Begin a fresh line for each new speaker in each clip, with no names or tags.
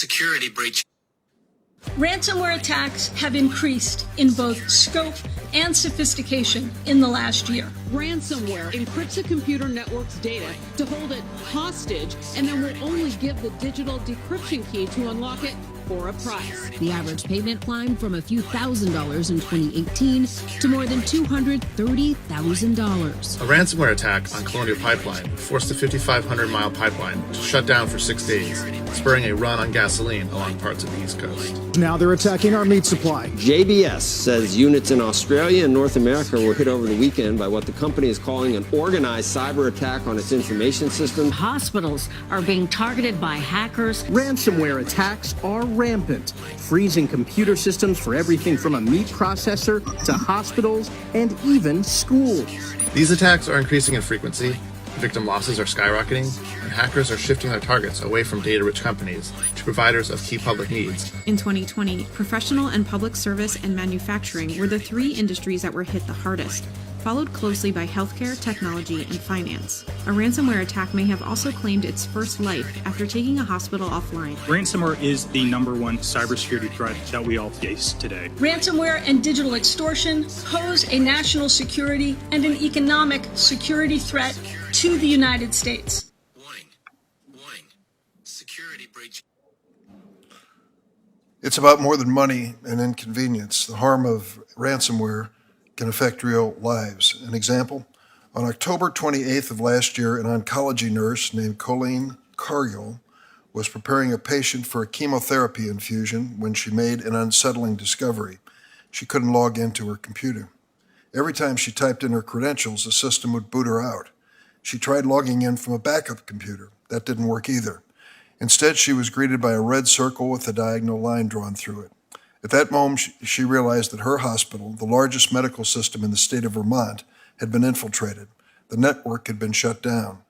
security breach.
Ransomware attacks have increased in both scope and sophistication in the last year.
Ransomware encrypts a computer network's data to hold it hostage and then will only give the digital decryption key to unlock it for a price.
The average payment climbed from a few $1,000s in 2018 to more than $230,000.
A ransomware attack on Colonial Pipeline forced the 5,500-mile pipeline to shut down for 6 days, spurring a run on gasoline along parts of the East Coast.
Now they're attacking our meat supply.
JBS says units in Australia and North America were hit over the weekend by what the company is calling an organized cyber attack on its information system.
Hospitals are being targeted by hackers.
Ransomware attacks are rampant, freezing computer systems for everything from a meat processor to hospitals and even schools.
These attacks are increasing in frequency, victim losses are skyrocketing, and hackers are shifting their targets away from data-rich companies to providers of key public needs.
In 2020, professional and public service and manufacturing were the three industries that were hit the hardest, followed closely by healthcare, technology, and finance. A ransomware attack may have also claimed its first life after taking a hospital offline.
Ransomware is the #1 cybersecurity threat that we all face today.
Ransomware and digital extortion pose a national security and an economic security threat to the United States.
Warning. Security breach.
It's about more than money and inconvenience. The harm of ransomware can affect real lives. An example, on October 28th of last year, an oncology nurse named Colleen Cargill was preparing a patient for a chemotherapy infusion when she made an unsettling discovery. She couldn't log into her computer. Every time she typed in her credentials, the system would boot her out. She tried logging in from a backup computer. That didn't work either. Instead, she was greeted by a red circle with a diagonal line drawn through it. At that moment, she realized that her hospital, the largest medical system in the state of Vermont, had been infiltrated. The network had been shut down.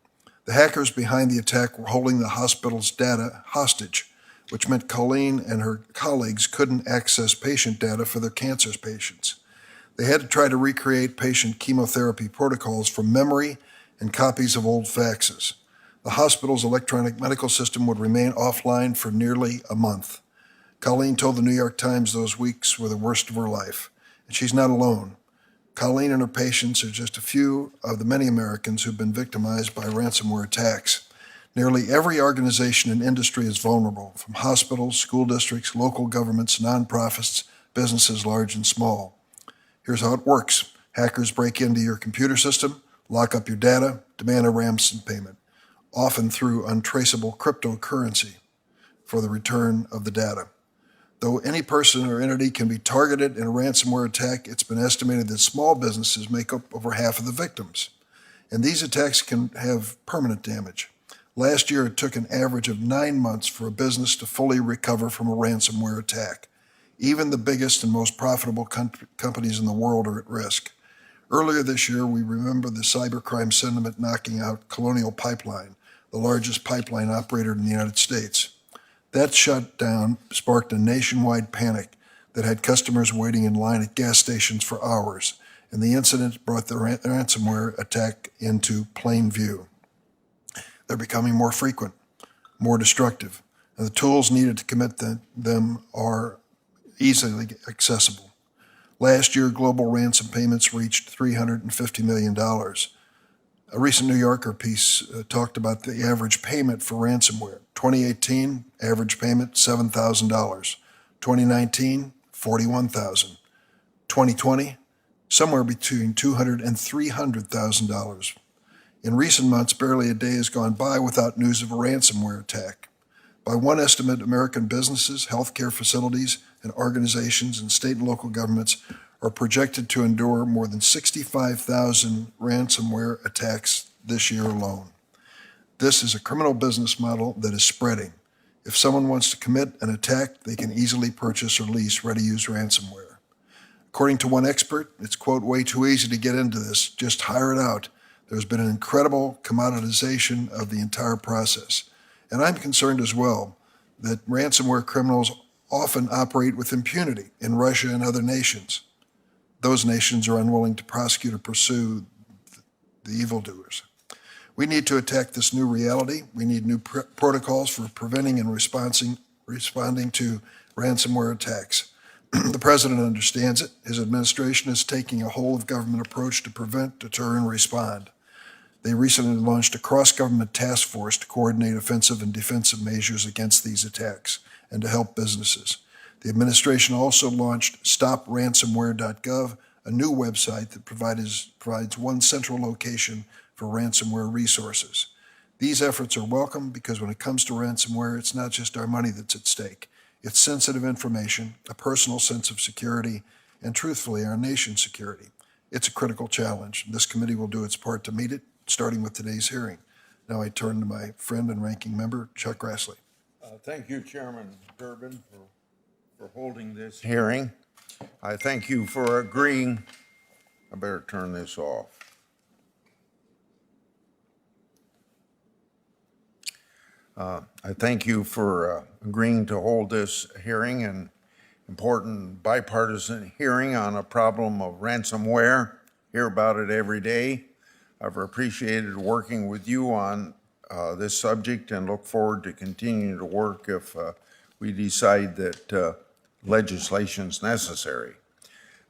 The hackers behind the attack were holding the hospital's data hostage, which meant Colleen and her colleagues couldn't access patient data for their cancer patients. They had to try to recreate patient chemotherapy protocols from memory and copies of old faxes. The hospital's electronic medical system would remain offline for nearly a month. Colleen told the New York Times those weeks were the worst of her life, and she's not alone. Colleen and her patients are just a few of the many Americans who've been victimized by ransomware attacks. Nearly every organization and industry is vulnerable, from hospitals, school districts, local governments, nonprofits, businesses large and small. Here's how it works. Hackers break into your computer system, lock up your data, demand a ransom payment, often through untraceable cryptocurrency for the return of the data. Though any person or entity can be targeted in a ransomware attack, it's been estimated that small businesses make up over half of the victims. And these attacks can have permanent damage. Last year, it took an average of 9 months for a business to fully recover from a ransomware attack. Even the biggest and most profitable companies in the world are at risk. Earlier this year, we remember the cybercrime sentiment knocking out Colonial Pipeline, the largest pipeline operator in the United States. That shutdown sparked a nationwide panic that had customers waiting in line at gas stations for hours, and the incident brought the ransomware attack into plain view. They're becoming more frequent, more destructive, and the tools needed to commit them are easily accessible. Last year, global ransom payments reached $350 million. A recent New Yorker piece talked about the average payment for ransomware. 2018, average payment, $7,000. 2019, $41,000. 2020, somewhere between $200,000 and $300,000. In recent months, barely a day has gone by without news of a ransomware attack. By one estimate, American businesses, healthcare facilities, and organizations and state and local governments are projected to endure more than 65,000 ransomware attacks this year alone. This is a criminal business model that is spreading. If someone wants to commit an attack, they can easily purchase or lease ready-use ransomware. According to one expert, it's, quote, way too easy to get into this. Just hire it out. There's been an incredible commoditization of the entire process. And I'm concerned as well that ransomware criminals often operate with impunity in Russia and other nations. Those nations are unwilling to prosecute or pursue the evildoers. We need to attack this new reality. We need new protocols for preventing and responding responding to ransomware attacks. The President understands it. His administration is taking a whole-of-government approach to prevent, deter, and respond. They recently launched a cross-government task force to coordinate offensive and defensive measures against these attacks and to help businesses. The administration also launched StopRansomware.gov, a new website that provides one central location for ransomware resources. These efforts are welcome because when it comes to ransomware, it's not just our money that's at stake. It's sensitive information, a personal sense of security, and truthfully, our nation's security. It's a critical challenge. This committee will do its part to meet it, starting with today's hearing. Now I turn to my friend and ranking member, Chuck Grassley.
Thank you, Chairman Durbin, for holding this hearing. I thank you for agreeing. I better turn this off. I thank you for agreeing to hold this hearing, an important bipartisan hearing on a problem of ransomware. Hear about it every day. I've appreciated working with you on this subject and look forward to continuing to work if we decide that legislation is necessary.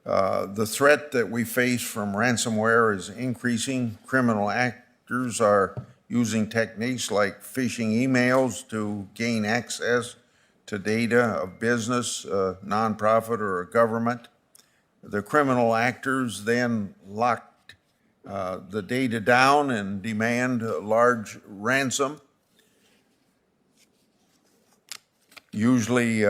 The threat that we face from ransomware is increasing. Criminal actors are using techniques like phishing emails to gain access to data of business, a nonprofit, or a government. The criminal actors then lock the data down and demand a large ransom. Usually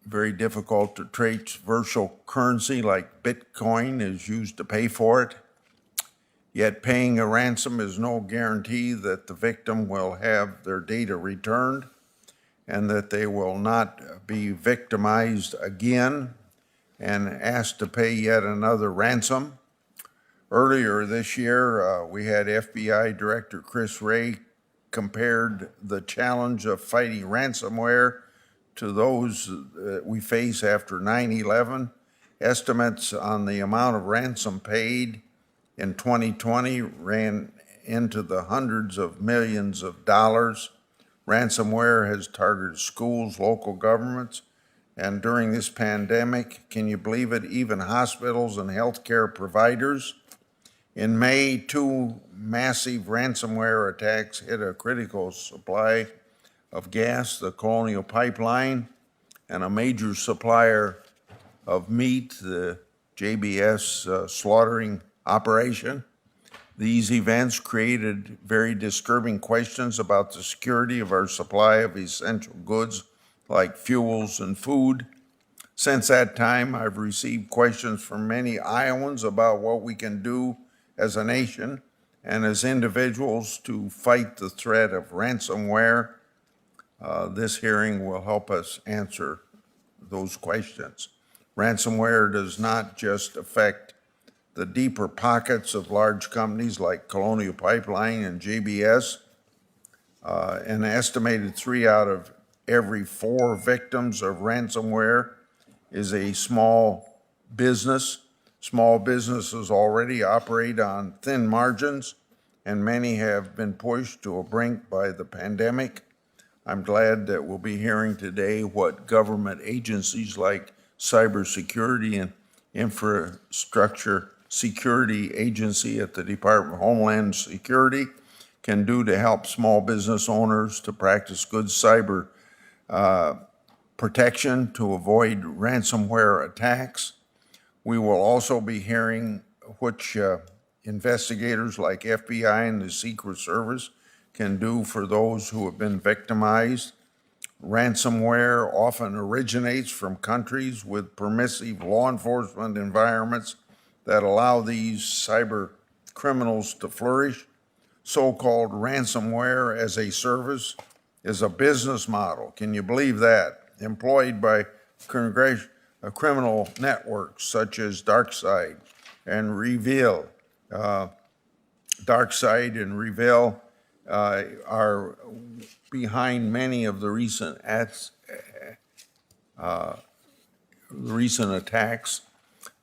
very difficult to trace virtual currency like Bitcoin is used to pay for it. Yet paying a ransom is no guarantee that the victim will have their data returned and that they will not be victimized again and asked to pay yet another ransom. Earlier this year, we had FBI Director Chris Wray compared the challenge of fighting ransomware to those that we face after 9/11. Estimates on the amount of ransom paid in 2020 ran into the hundreds of millions of dollars. Ransomware has targeted schools, local governments, and during this pandemic, can you believe it, even hospitals and healthcare providers. In May, 2 massive ransomware attacks hit a critical supply of gas, the Colonial Pipeline, and a major supplier of meat, the JBS slaughtering operation. These events created very disturbing questions about the security of our supply of essential goods like fuels and food. Since that time, I've received questions from many Iowans about what we can do as a nation and as individuals to fight the threat of ransomware. This hearing will help us answer those questions. Ransomware does not just affect the deeper pockets of large companies like Colonial Pipeline and JBS. An estimated 3 out of every 4 victims of ransomware is a small business. Small businesses already operate on thin margins, and many have been pushed to a brink by the pandemic. I'm glad that we'll be hearing today what government agencies like Cybersecurity and Infrastructure Security Agency at the Department of Homeland Security can do to help small business owners to practice good cyber protection to avoid ransomware attacks. We will also be hearing which investigators like FBI and the Secret Service can do for those who have been victimized. Ransomware often originates from countries with permissive law enforcement environments that allow these cyber criminals to flourish. So-called ransomware as a service is a business model. Can you believe that? Employed by criminal networks such as DarkSide and Reveal. DarkSide and Reveal are behind many of the recent attacks.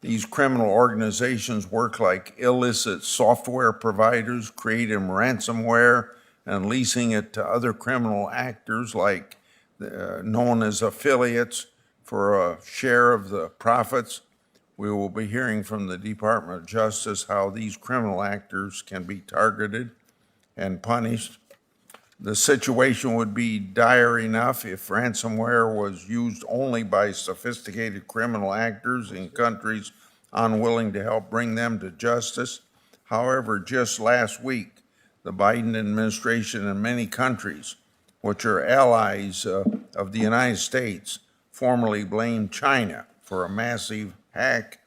These criminal organizations work like illicit software providers, creating ransomware and leasing it to other criminal actors like known as affiliates, for a share of the profits. We will be hearing from the Department of Justice how these criminal actors can be targeted and punished. The situation would be dire enough if ransomware was used only by sophisticated criminal actors in countries unwilling to help bring them to justice. However, just last week, the Biden administration and many countries, which are allies of the United States, formally blamed China for a massive hack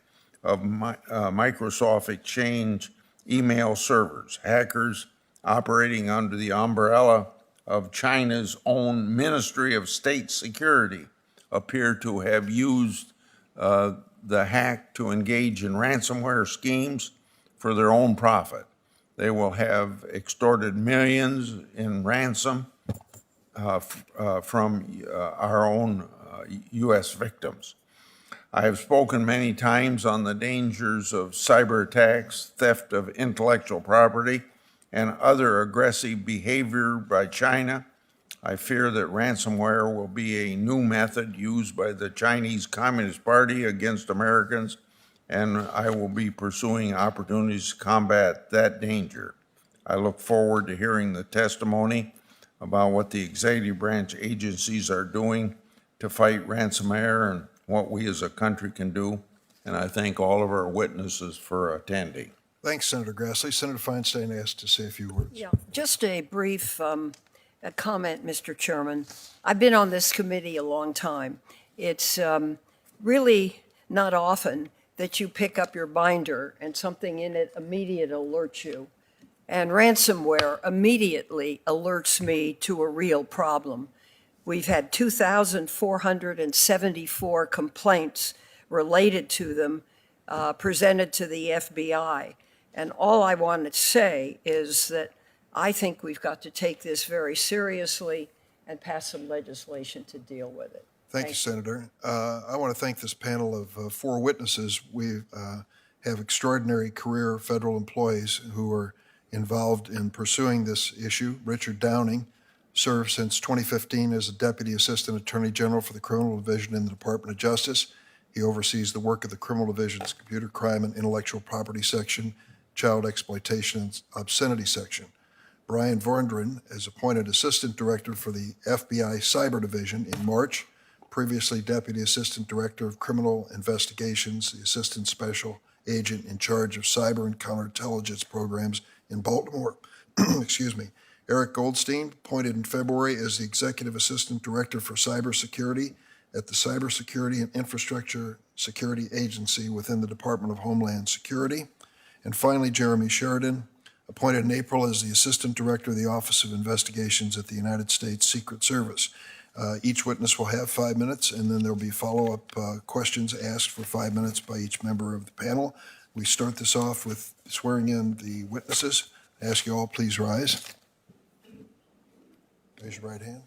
of Microsoft Exchange email servers. Hackers operating under the umbrella of China's own Ministry of State Security appear to have used the hack to engage in ransomware schemes for their own profit. They will have extorted millions in ransom from our own U.S. victims. I have spoken many times on the dangers of cyber attacks, theft of intellectual property, and other aggressive behavior by China. I fear that ransomware will be a new method used by the Chinese Communist Party against Americans, and I will be pursuing opportunities to combat that danger. I look forward to hearing the testimony about what the executive branch agencies are doing to fight ransomware and what we as a country can do. And I thank all of our witnesses for attending.
Thanks, Senator Grassley. Senator Feinstein asked to say a few words.
Yeah, just a brief a comment, Mr. Chairman. I've been on this committee a long time. It's really not often that you pick up your binder and something in it immediately alerts you. And ransomware immediately alerts me to a real problem. We've had 2,474 complaints related to them presented to the FBI. And all I want to say is that I think we've got to take this very seriously and pass some legislation to deal with it.
Thank you, Senator. I want to thank this panel of four witnesses. We have extraordinary career federal employees who are involved in pursuing this issue. Richard Downing served since 2015 as a Deputy Assistant Attorney General for the Criminal Division in the Department of Justice. He oversees the work of the Criminal Division's Computer Crime and Intellectual Property Section, Child Exploitation and Obscenity Section. Brian Vorndren is appointed Assistant Director for the FBI Cyber Division in March, previously Deputy Assistant Director of Criminal Investigations, the Assistant Special Agent in charge of cyber and counterintelligence programs in Baltimore. Excuse me. Eric Goldstein, appointed in February as the Executive Assistant Director for Cybersecurity at the Cybersecurity and Infrastructure Security Agency within the Department of Homeland Security. And finally, Jeremy Sheridan, appointed in April as the Assistant Director of the Office of Investigations at the United States Secret Service. Each witness will have 5 minutes, and then there'll be follow-up questions asked for 5 minutes by each member of the panel. We start this off with swearing in the witnesses. I ask you all, please rise. Raise your right hand.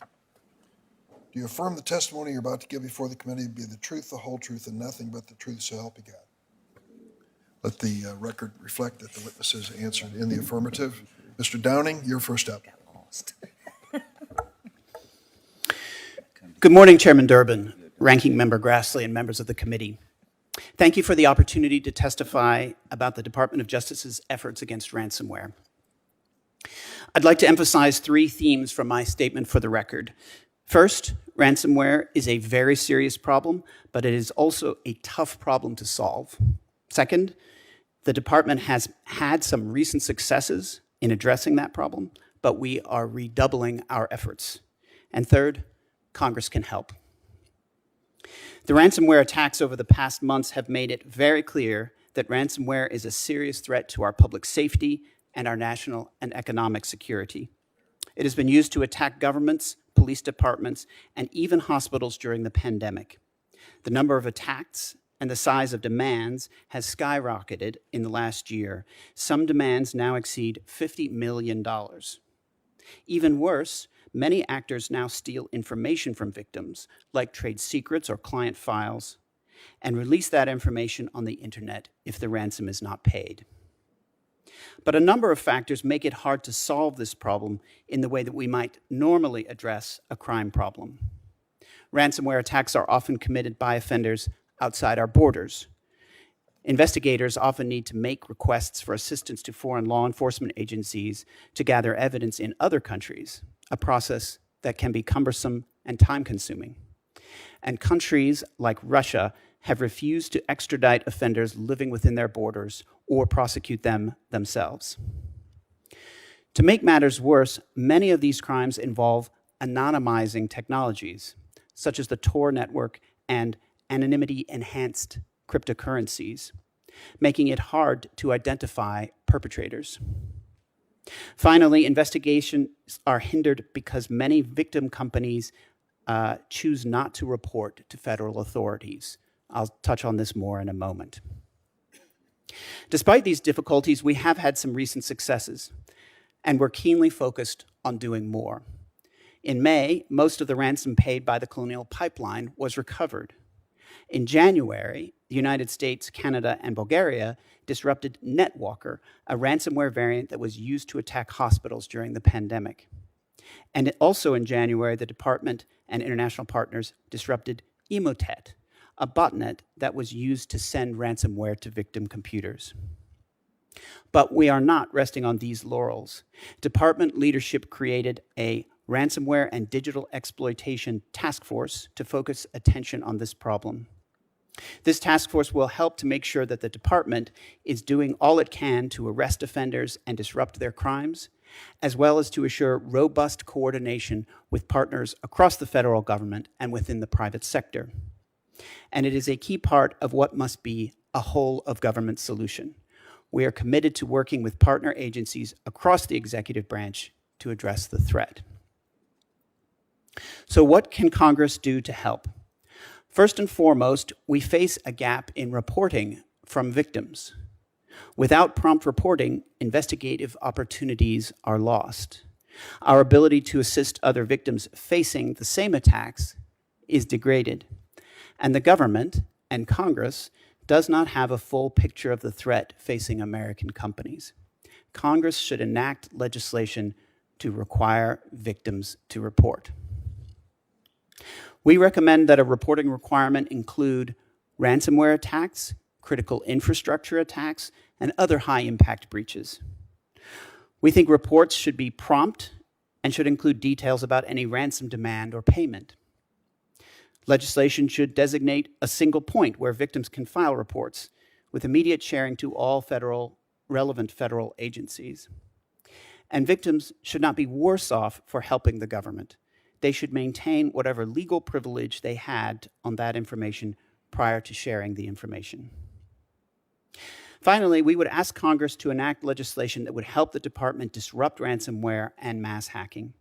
Do you affirm the testimony you're about to give before the committee to be the truth, the whole truth, and nothing but the truth, so help you God? Let the record reflect that the witnesses answered in the affirmative. Mr. Downing, you're first up.
Good morning, Chairman Durbin, Ranking Member Grassley, and members of the committee. Thank you for the opportunity to testify about the Department of Justice's efforts against ransomware. I'd like to emphasize 3 themes from my statement for the record. First, ransomware is a very serious problem, but it is also a tough problem to solve. Second, the department has had some recent successes in addressing that problem, but we are redoubling our efforts. And third, Congress can help. The ransomware attacks over the past months have made it very clear that ransomware is a serious threat to our public safety and our national and economic security. It has been used to attack governments, police departments, and even hospitals during the pandemic. The number of attacks and the size of demands has skyrocketed in the last year. Some demands now exceed $50 million. Even worse, many actors now steal information from victims, like trade secrets or client files, and release that information on the internet if the ransom is not paid. But a number of factors make it hard to solve this problem in the way that we might normally address a crime problem. Ransomware attacks are often committed by offenders outside our borders. Investigators often need to make requests for assistance to foreign law enforcement agencies to gather evidence in other countries, a process that can be cumbersome and time-consuming. And countries like Russia have refused to extradite offenders living within their borders or prosecute them themselves. To make matters worse, many of these crimes involve anonymizing technologies, such as the Tor network and anonymity-enhanced cryptocurrencies, making it hard to identify perpetrators. Finally, investigations are hindered because many victim companies choose not to report to federal authorities. I'll touch on this more in a moment. Despite these difficulties, we have had some recent successes, and we're keenly focused on doing more. In May, most of the ransom paid by the Colonial Pipeline was recovered. In January, the United States, Canada, and Bulgaria disrupted NetWalker, a ransomware variant that was used to attack hospitals during the pandemic. And also in January, the Department and international partners disrupted Emotet, a botnet that was used to send ransomware to victim computers. But we are not resting on these laurels. Department leadership created a ransomware and digital exploitation task force to focus attention on this problem. This task force will help to make sure that the department is doing all it can to arrest offenders and disrupt their crimes, as well as to assure robust coordination with partners across the federal government and within the private sector. And it is a key part of what must be a whole-of-government solution. We are committed to working with partner agencies across the executive branch to address the threat. So what can Congress do to help? First and foremost, we face a gap in reporting from victims. Without prompt reporting, investigative opportunities are lost. Our ability to assist other victims facing the same attacks is degraded. And the government and Congress does not have a full picture of the threat facing American companies. Congress should enact legislation to require victims to report. We recommend that a reporting requirement include ransomware attacks, critical infrastructure attacks, and other high-impact breaches. We think reports should be prompt and should include details about any ransom demand or payment. Legislation should designate a single point where victims can file reports with immediate sharing to all relevant federal agencies. And victims should not be worse off for helping the government. They should maintain whatever legal privilege they had on that information prior to sharing the information. Finally, we would ask Congress to enact legislation that would help the department disrupt ransomware and mass hacking.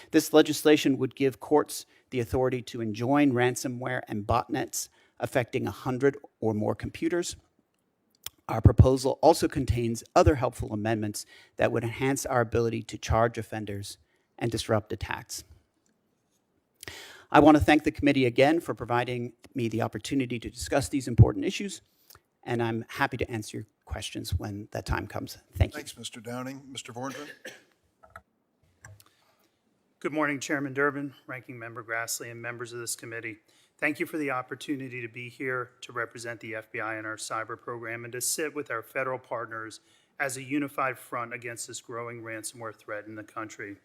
This legislation would give courts the authority to enjoin ransomware and botnets affecting 100 or more computers. Our proposal also contains other helpful amendments that would enhance our ability to charge offenders and disrupt attacks. I want to thank the committee again for providing me the opportunity to discuss these important issues, and I'm happy to answer your questions when that time comes. Thank you.
Thanks, Mr. Downing. Mr. Vorndran?
Good morning, Chairman Durbin, Ranking Member Grassley, and members of this committee. Thank you for the opportunity to be here to represent the FBI in our cyber program and to sit with our federal partners as a unified front against this growing ransomware threat in the country.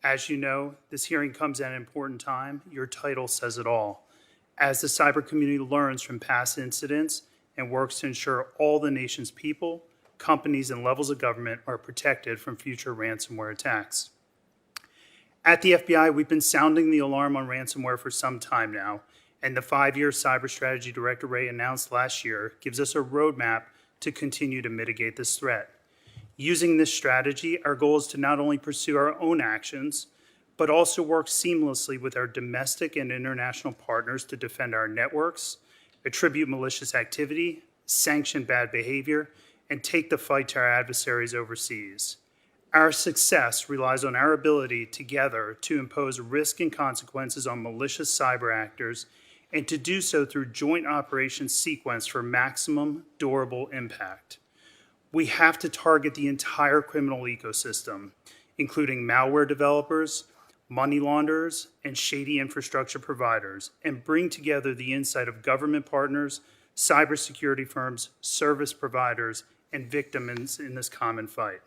As you know, this hearing comes at an important time. Your title says it all. As the cyber community learns from past incidents and works to ensure all the nation's people, companies, and levels of government are protected from future ransomware attacks. At the FBI, we've been sounding the alarm on ransomware for some time now, and the 5-year cyber strategy Director Wray announced last year gives us a roadmap to continue to mitigate this threat. Using this strategy, our goal is to not only pursue our own actions, but also work seamlessly with our domestic and international partners to defend our networks, attribute malicious activity, sanction bad behavior, and take the fight to our adversaries overseas. Our success relies on our ability together to impose risk and consequences on malicious cyber actors and to do so through joint operations sequence for maximum durable impact. We have to target the entire criminal ecosystem, including malware developers, money launderers, and shady infrastructure providers, and bring together the insight of government partners, cybersecurity firms, service providers, and victims in this common fight.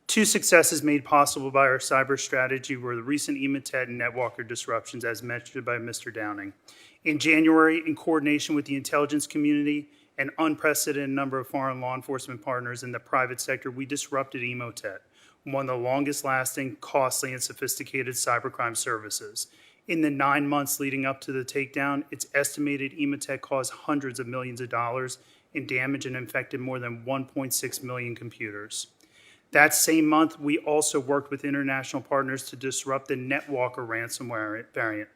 Two successes made possible by our cyber strategy were the recent Emotet and NetWalker disruptions, as mentioned by Mr. Downing. In January, in coordination with the intelligence community, an unprecedented number of foreign law enforcement partners in the private sector, we disrupted Emotet, one of the longest-lasting, costly, and sophisticated cybercrime services. In the 9 months leading up to the takedown, it's estimated Emotet caused hundreds of millions of dollars in damage and infected more than 1.6 million computers. That same month, we also worked with international partners to disrupt the NetWalker ransomware variant,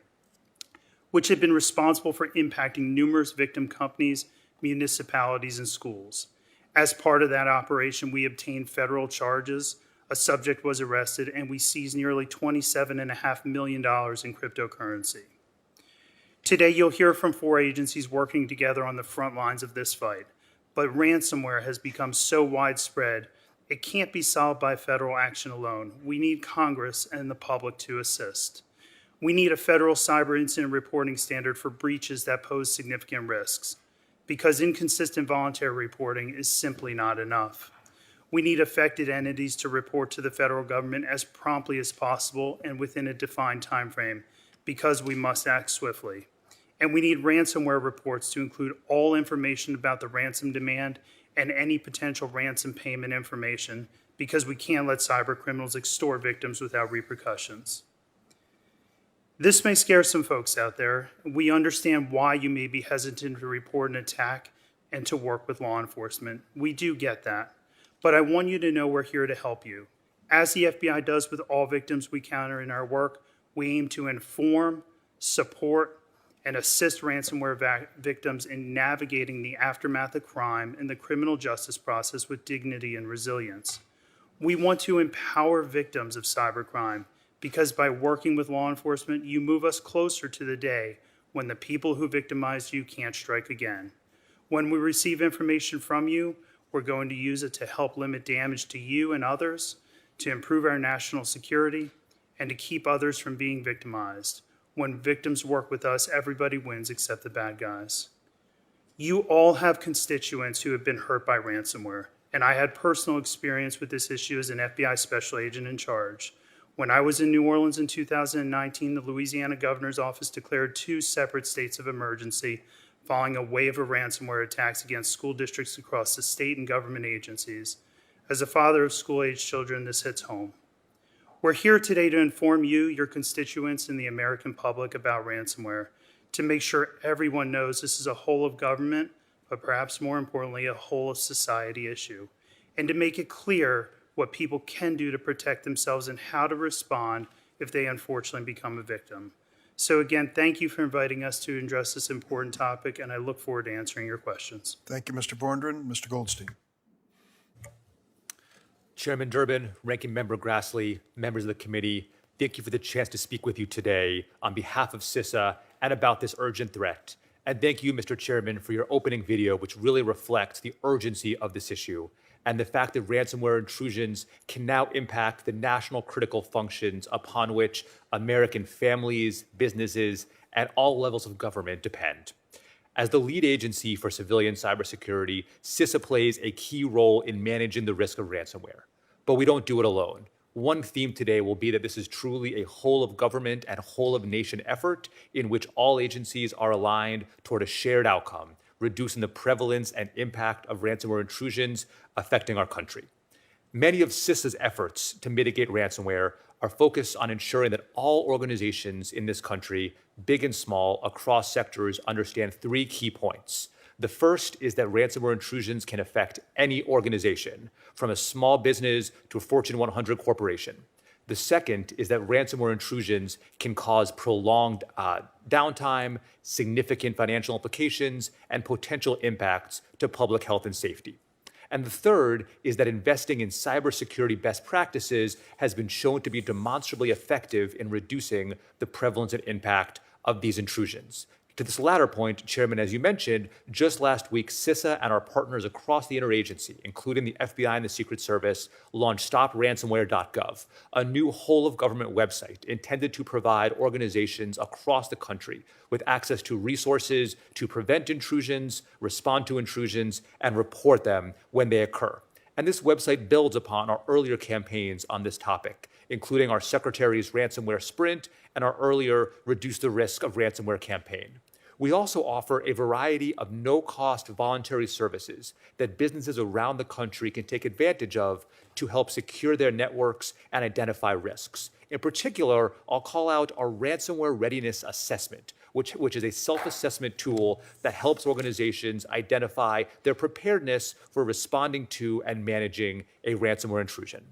which had been responsible for impacting numerous victim companies, municipalities, and schools. As part of that operation, we obtained federal charges, a subject was arrested, and we seized nearly $27.5 million in cryptocurrency. Today, you'll hear from 4 agencies working together on the front lines of this fight, but ransomware has become so widespread, it can't be solved by federal action alone. We need Congress and the public to assist. We need a federal cyber incident reporting standard for breaches that pose significant risks, because inconsistent voluntary reporting is simply not enough. We need affected entities to report to the federal government as promptly as possible and within a defined time frame, because we must act swiftly. And we need ransomware reports to include all information about the ransom demand and any potential ransom payment information, because we can't let cyber criminals extort victims without repercussions. This may scare some folks out there. We understand why you may be hesitant to report an attack and to work with law enforcement. We do get that. But I want you to know we're here to help you. As the FBI does with all victims we counter in our work, we aim to inform, support, and assist ransomware victims in navigating the aftermath of crime and the criminal justice process with dignity and resilience. We want to empower victims of cybercrime, because by working with law enforcement, you move us closer to the day when the people who victimized you can't strike again. When we receive information from you, we're going to use it to help limit damage to you and others, to improve our national security, and to keep others from being victimized. When victims work with us, everybody wins except the bad guys. You all have constituents who have been hurt by ransomware, and I had personal experience with this issue as an FBI special agent in charge. When I was in New Orleans in 2019, the Louisiana Governor's Office declared 2 separate states of emergency following a wave of ransomware attacks against school districts across the state and government agencies. As a father of school-aged children, this hits home. We're here today to inform you, your constituents, and the American public about ransomware, to make sure everyone knows this is a whole of government, but perhaps more importantly, a whole of society issue, and to make it clear what people can do to protect themselves and how to respond if they unfortunately become a victim. So again, thank you for inviting us to address this important topic, and I look forward to answering your questions.
Thank you, Mr. Bondren. Mr. Goldstein.
Chairman Durbin, Ranking Member Grassley, members of the committee, thank you for the chance to speak with you today on behalf of CISA and about this urgent threat. And thank you, Mr. Chairman, for your opening video, which really reflects the urgency of this issue and the fact that ransomware intrusions can now impact the national critical functions upon which American families, businesses, and all levels of government depend. As the lead agency for civilian cybersecurity, CISA plays a key role in managing the risk of ransomware. But we don't do it alone. One theme today will be that this is truly a whole of government and whole of nation effort in which all agencies are aligned toward a shared outcome, reducing the prevalence and impact of ransomware intrusions affecting our country. Many of CISA's efforts to mitigate ransomware are focused on ensuring that all organizations in this country, big and small, across sectors, understand 3 key points. The first is that ransomware intrusions can affect any organization, from a small business to a Fortune 100 corporation. The second is that ransomware intrusions can cause prolonged downtime, significant financial implications, and potential impacts to public health and safety. And the third is that investing in cybersecurity best practices has been shown to be demonstrably effective in reducing the prevalence and impact of these intrusions. To this latter point, Chairman, as you mentioned, just last week, CISA and our partners across the interagency, including the FBI and the Secret Service, launched StopRansomware.gov, a new whole-of-government website intended to provide organizations across the country with access to resources to prevent intrusions, respond to intrusions, and report them when they occur. And this website builds upon our earlier campaigns on this topic, including our Secretary's Ransomware Sprint and our earlier Reduce the Risk of Ransomware campaign. We also offer a variety of no-cost voluntary services that businesses around the country can take advantage of to help secure their networks and identify risks. In particular, I'll call out our Ransomware Readiness Assessment, which is a self-assessment tool that helps organizations identify their preparedness for responding to and managing a ransomware intrusion.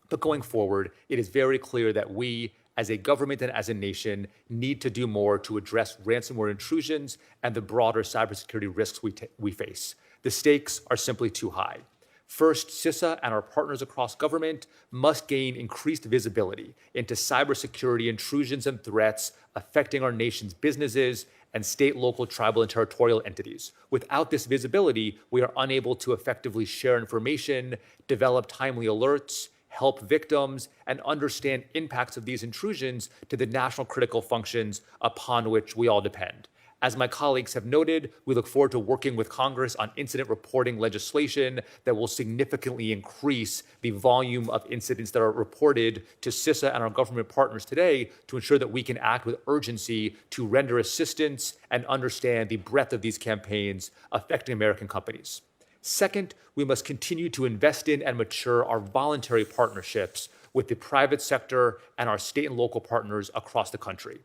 But going forward, it is very clear that we, as a government and as a nation, need to do more to address ransomware intrusions and the broader cybersecurity risks we face. The stakes are simply too high. First, CISA and our partners across government must gain increased visibility into cybersecurity intrusions and threats affecting our nation's businesses and state, local, tribal, and territorial entities. Without this visibility, we are unable to effectively share information, develop timely alerts, help victims, and understand impacts of these intrusions to the national critical functions upon which we all depend. As my colleagues have noted, we look forward to working with Congress on incident reporting legislation that will significantly increase the volume of incidents that are reported to CISA and our government partners today to ensure that we can act with urgency to render assistance and understand the breadth of these campaigns affecting American companies. Second, we must continue to invest in and mature our voluntary partnerships with the private sector and our state and local partners across the country.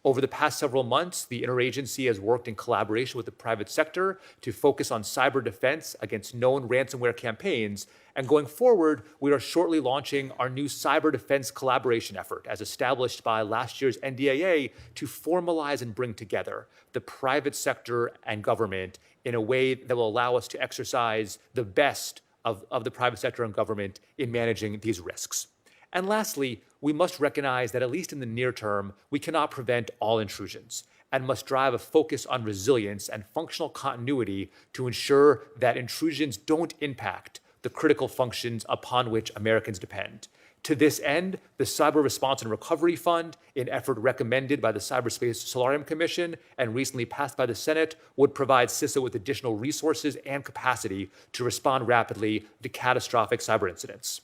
Over the past several months, the interagency has worked in collaboration with the private sector to focus on cyber defense against known ransomware campaigns. And going forward, we are shortly launching our new cyber defense collaboration effort, as established by last year's NDAA, to formalize and bring together the private sector and government in a way that will allow us to exercise the best of the private sector and government in managing these risks. And lastly, we must recognize that at least in the near term, we cannot prevent all intrusions and must drive a focus on resilience and functional continuity to ensure that intrusions don't impact the critical functions upon which Americans depend. To this end, the Cyber Response and Recovery Fund, an effort recommended by the Cyberspace Solarium Commission and recently passed by the Senate, would provide CISA with additional resources and capacity to respond rapidly to catastrophic cyber incidents.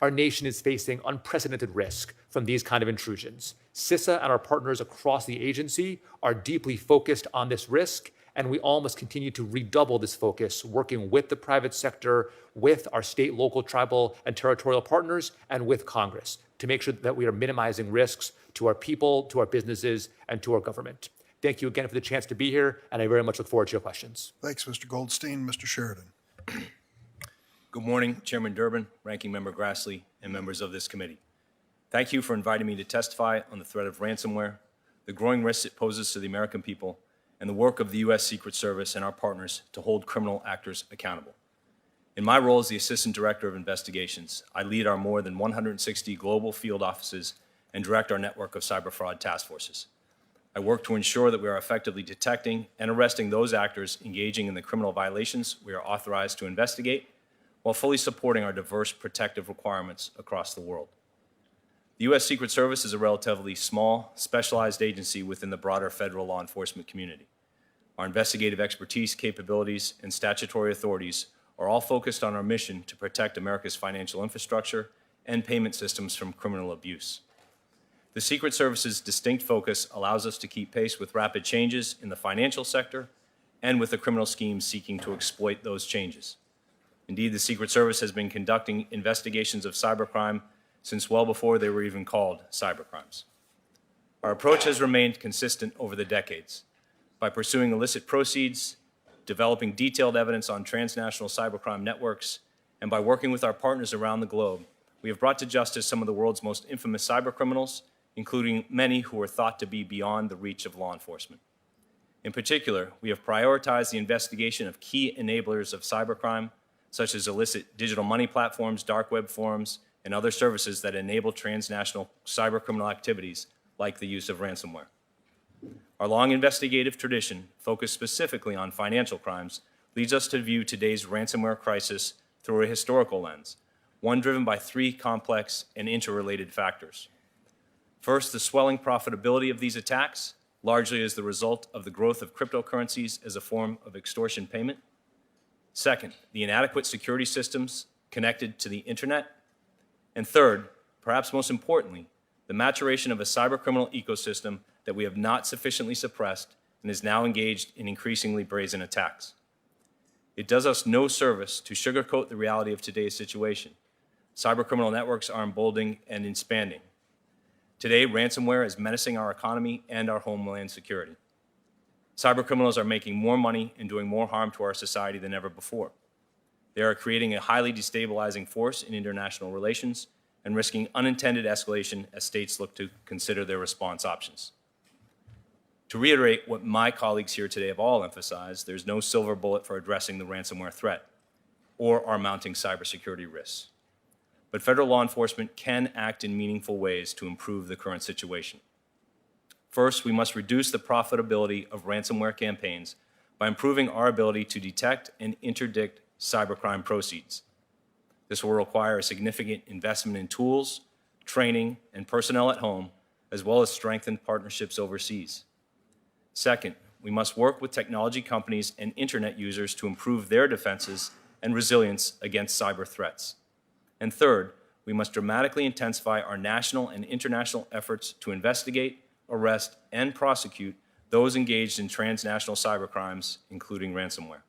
Our nation is facing unprecedented risk from these kind of intrusions. CISA and our partners across the agency are deeply focused on this risk, and we all must continue to redouble this focus, working with the private sector, with our state, local, tribal, and territorial partners, and with Congress to make sure that we are minimizing risks to our people, to our businesses, and to our government. Thank you again for the chance to be here, and I very much look forward to your questions.
Thanks, Mr. Goldstein. Mr. Sheridan.
Good morning, Chairman Durbin, Ranking Member Grassley, and members of this committee. Thank you for inviting me to testify on the threat of ransomware, the growing risks it poses to the American people, and the work of the U.S. Secret Service and our partners to hold criminal actors accountable. In my role as the Assistant Director of Investigations, I lead our more than 160 global field offices and direct our network of cyber fraud task forces. I work to ensure that we are effectively detecting and arresting those actors engaging in the criminal violations we are authorized to investigate, while fully supporting our diverse protective requirements across the world. The U.S. Secret Service is a relatively small, specialized agency within the broader federal law enforcement community. Our investigative expertise, capabilities, and statutory authorities are all focused on our mission to protect America's financial infrastructure and payment systems from criminal abuse. The Secret Service's distinct focus allows us to keep pace with rapid changes in the financial sector and with the criminal schemes seeking to exploit those changes. Indeed, the Secret Service has been conducting investigations of cybercrime since well before they were even called cybercrimes. Our approach has remained consistent over the decades. By pursuing illicit proceeds, developing detailed evidence on transnational cybercrime networks, and by working with our partners around the globe, we have brought to justice some of the world's most infamous cybercriminals, including many who are thought to be beyond the reach of law enforcement. In particular, we have prioritized the investigation of key enablers of cybercrime, such as illicit digital money platforms, dark web forums, and other services that enable transnational cybercriminal activities like the use of ransomware. Our long investigative tradition, focused specifically on financial crimes, leads us to view today's ransomware crisis through a historical lens, one driven by three complex and interrelated factors. First, the swelling profitability of these attacks, largely as the result of the growth of cryptocurrencies as a form of extortion payment. Second, the inadequate security systems connected to the internet. And third, perhaps most importantly, the maturation of a cybercriminal ecosystem that we have not sufficiently suppressed and is now engaged in increasingly brazen attacks. It does us no service to sugarcoat the reality of today's situation. Cybercriminal networks are emboldening and expanding. Today, ransomware is menacing our economy and our homeland security. Cybercriminals are making more money and doing more harm to our society than ever before. They are creating a highly destabilizing force in international relations and risking unintended escalation as states look to consider their response options. To reiterate what my colleagues here today have all emphasized, there's no silver bullet for addressing the ransomware threat or our mounting cybersecurity risks. But federal law enforcement can act in meaningful ways to improve the current situation. First, we must reduce the profitability of ransomware campaigns by improving our ability to detect and interdict cybercrime proceeds. This will require a significant investment in tools, training, and personnel at home, as well as strengthened partnerships overseas. Second, we must work with technology companies and internet users to improve their defenses and resilience against cyber threats. And third, we must dramatically intensify our national and international efforts to investigate, arrest, and prosecute those engaged in transnational cybercrimes, including ransomware.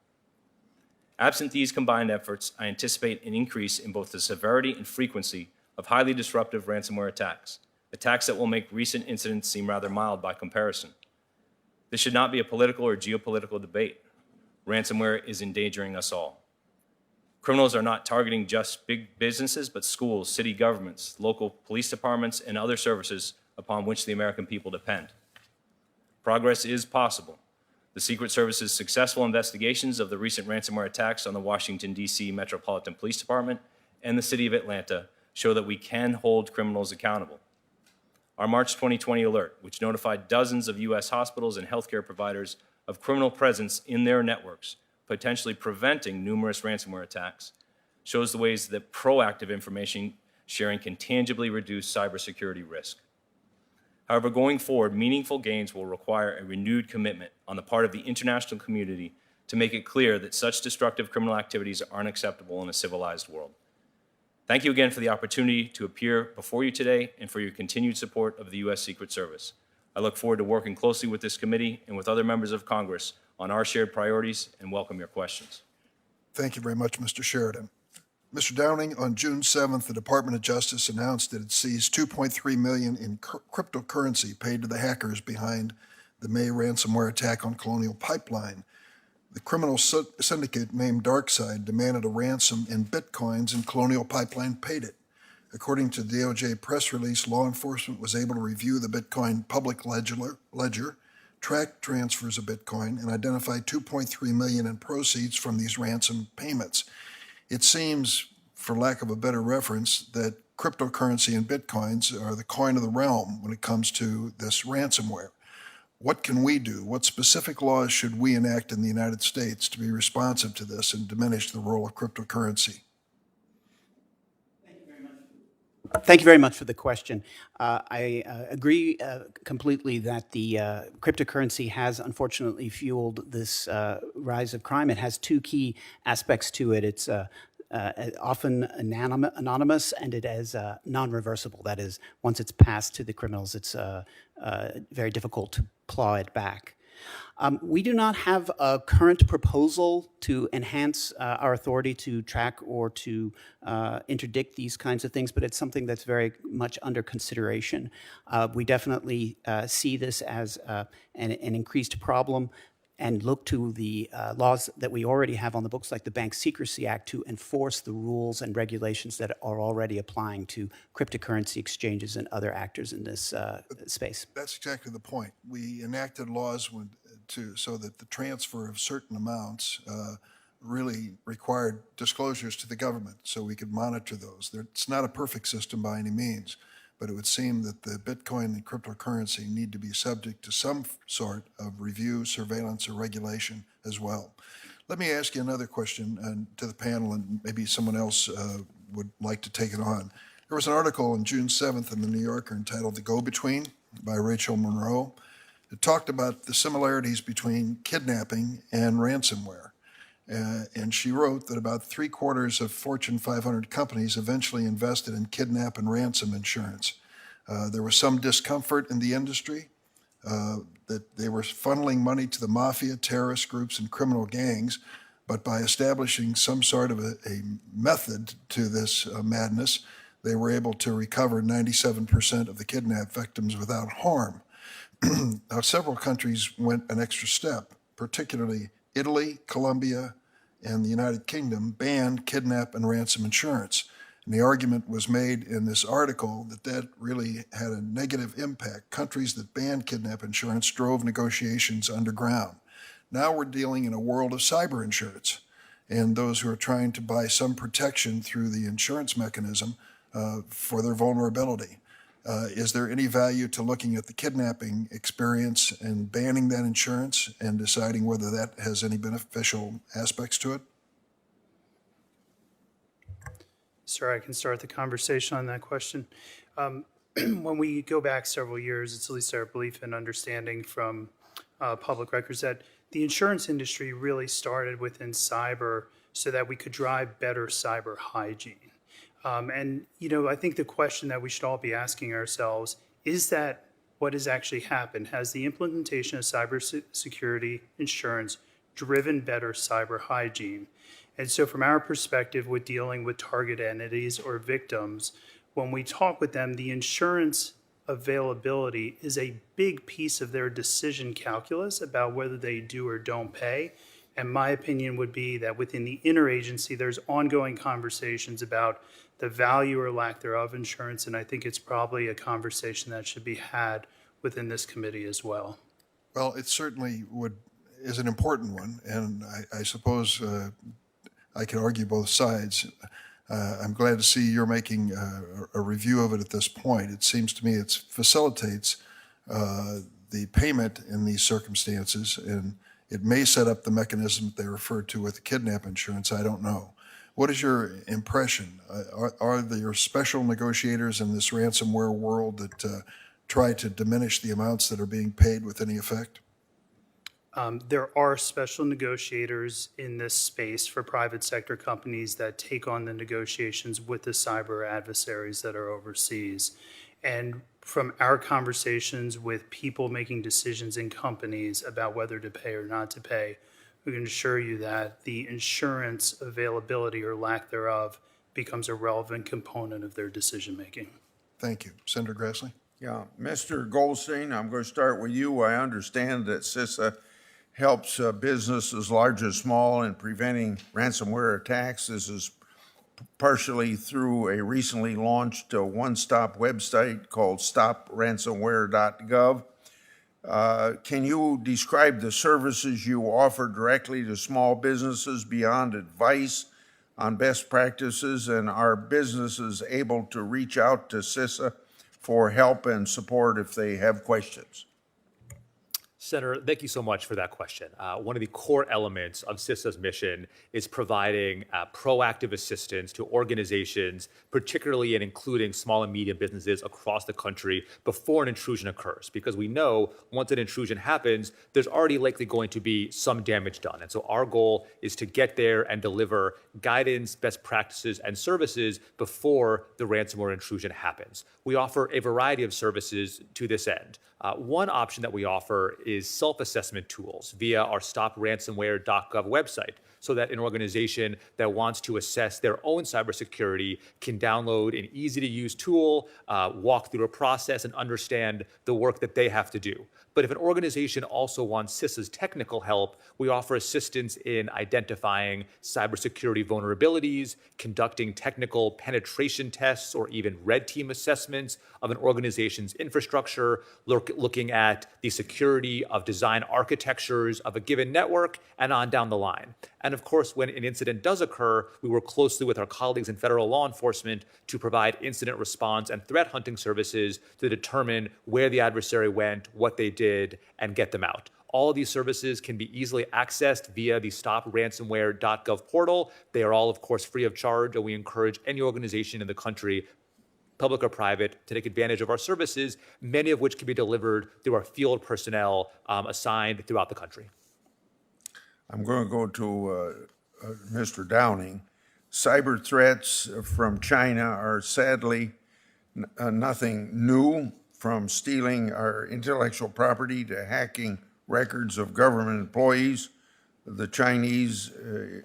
Absent these combined efforts, I anticipate an increase in both the severity and frequency of highly disruptive ransomware attacks, attacks that will make recent incidents seem rather mild by comparison. This should not be a political or geopolitical debate. Ransomware is endangering us all. Criminals are not targeting just big businesses, but schools, city governments, local police departments, and other services upon which the American people depend. Progress is possible. The Secret Service's successful investigations of the recent ransomware attacks on the Washington, D.C. Metropolitan Police Department and the City of Atlanta show that we can hold criminals accountable. Our March 2020 alert, which notified dozens of U.S. hospitals and healthcare providers of criminal presence in their networks, potentially preventing numerous ransomware attacks, shows the ways that proactive information sharing can tangibly reduce cybersecurity risk. However, going forward, meaningful gains will require a renewed commitment on the part of the international community to make it clear that such destructive criminal activities are unacceptable in a civilized world. Thank you again for the opportunity to appear before you today and for your continued support of the U.S. Secret Service. I look forward to working closely with this committee and with other members of Congress on our shared priorities and welcome your questions.
Thank you very much, Mr. Sheridan. Mr. Downing, on June 7th, the Department of Justice announced that it seized $2.3 million in cryptocurrency paid to the hackers behind the May ransomware attack on Colonial Pipeline. The criminal syndicate named DarkSide demanded a ransom in bitcoins, and Colonial Pipeline paid it. According to the DOJ press release, law enforcement was able to review the Bitcoin public ledger, track transfers of Bitcoin, and identify $2.3 million in proceeds from these ransom payments. It seems, for lack of a better reference, that cryptocurrency and Bitcoins are the coin of the realm when it comes to this ransomware. What can we do? What specific laws should we enact in the United States to be responsive to this and diminish the role of cryptocurrency?
Thank you very much for the question. I agree completely that the cryptocurrency has unfortunately fueled this rise of crime. It has two key aspects to it. It's often anonymous, and it is non-reversible. That is, once it's passed to the criminals, it's very difficult to claw it back. We do not have a current proposal to enhance our authority to track or to interdict these kinds of things, but it's something that's very much under consideration. We definitely see this as an increased problem and look to the laws that we already have on the books, like the Bank Secrecy Act, to enforce the rules and regulations that are already applying to cryptocurrency exchanges and other actors in this space.
That's exactly the point. We enacted laws so that the transfer of certain amounts really required disclosures to the government so we could monitor those. It's not a perfect system by any means, but it would seem that the Bitcoin and cryptocurrency need to be subject to some sort of review, surveillance, or regulation as well. Let me ask you another question to the panel, and maybe someone else would like to take it on. There was an article on June 7th in the New Yorker entitled "The Go-Between" by Rachel Monroe. It talked about the similarities between kidnapping and ransomware. And she wrote that about 3/4 of Fortune 500 companies eventually invested in kidnap and ransom insurance. There was some discomfort in the industry that they were funneling money to the mafia, terrorist groups, and criminal gangs, but by establishing some sort of a method to this madness, they were able to recover 97% of the kidnap victims without harm. Now, several countries went an extra step, particularly Italy, Colombia, and the United Kingdom banned kidnap and ransom insurance. And the argument was made in this article that that really had a negative impact. Countries that banned kidnap insurance drove negotiations underground. Now we're dealing in a world of cyber insurance, and those who are trying to buy some protection through the insurance mechanism for their vulnerability. Is there any value to looking at the kidnapping experience and banning that insurance and deciding whether that has any beneficial aspects to it?
Sir, I can start the conversation on that question. When we go back several years, it's at least our belief and understanding from public records that the insurance industry really started within cyber so that we could drive better cyber hygiene. And, you know, I think the question that we should all be asking ourselves is that what has actually happened? Has the implementation of cybersecurity insurance driven better cyber hygiene? And so from our perspective with dealing with target entities or victims, when we talk with them, the insurance availability is a big piece of their decision calculus about whether they do or don't pay. And my opinion would be that within the interagency, there's ongoing conversations about the value or lack thereof of insurance, and I think it's probably a conversation that should be had within this committee as well.
Well, it certainly is an important one, and I suppose I can argue both sides. I'm glad to see you're making a review of it at this point. It seems to me it facilitates the payment in these circumstances, and it may set up the mechanism that they referred to with the kidnap insurance. I don't know. What is your impression? Are there special negotiators in this ransomware world that try to diminish the amounts that are being paid with any effect?
There are special negotiators in this space for private sector companies that take on the negotiations with the cyber adversaries that are overseas. And from our conversations with people making decisions in companies about whether to pay or not to pay, we can assure you that the insurance availability or lack thereof becomes a relevant component of their decision making.
Thank you. Senator Grassley?
Yeah, Mr. Goldstein, I'm going to start with you. I understand that CISA helps businesses large and small in preventing ransomware attacks. This is partially through a recently launched one-stop website called stopransomware.gov. Can you describe the services you offer directly to small businesses beyond advice on best practices, and are businesses able to reach out to CISA for help and support if they have questions?
Senator, thank you so much for that question. One of the core elements of CISA's mission is providing proactive assistance to organizations, particularly and including small and medium businesses across the country before an intrusion occurs. Because we know once an intrusion happens, there's already likely going to be some damage done. And so our goal is to get there and deliver guidance, best practices, and services before the ransomware intrusion happens. We offer a variety of services to this end. One option that we offer is self-assessment tools via our stopransomware.gov website, so that an organization that wants to assess their own cybersecurity can download an easy-to-use tool, walk through a process, and understand the work that they have to do. But if an organization also wants CISA's technical help, we offer assistance in identifying cybersecurity vulnerabilities, conducting technical penetration tests, or even red team assessments of an organization's infrastructure, looking at the security of design architectures of a given network and on down the line. And of course, when an incident does occur, we work closely with our colleagues in federal law enforcement to provide incident response and threat hunting services to determine where the adversary went, what they did, and get them out. All of these services can be easily accessed via the stopransomware.gov portal. They are all, of course, free of charge, and we encourage any organization in the country, public or private, to take advantage of our services, many of which can be delivered through our field personnel assigned throughout the country.
I'm going to go to Mr. Downing. Cyber threats from China are sadly nothing new, from stealing our intellectual property to hacking records of government employees. The Chinese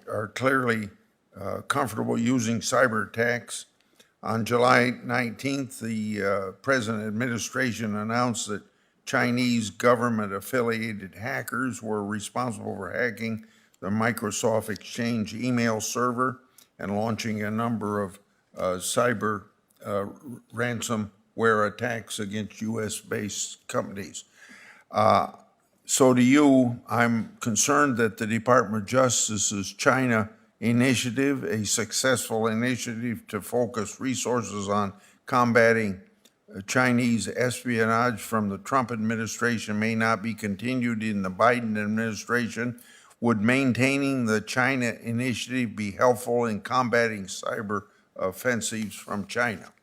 are clearly comfortable using cyber attacks. On July 19th, the President administration announced that Chinese government-affiliated hackers were responsible for hacking the Microsoft Exchange email server and launching a number of cyber ransomware attacks against U.S.-based companies. So to you, I'm concerned that the Department of Justice's China initiative, a successful initiative to focus resources on combating Chinese espionage from the Trump administration, may not be continued in the Biden administration. Would maintaining the China initiative be helpful in combating cyber offensives from China?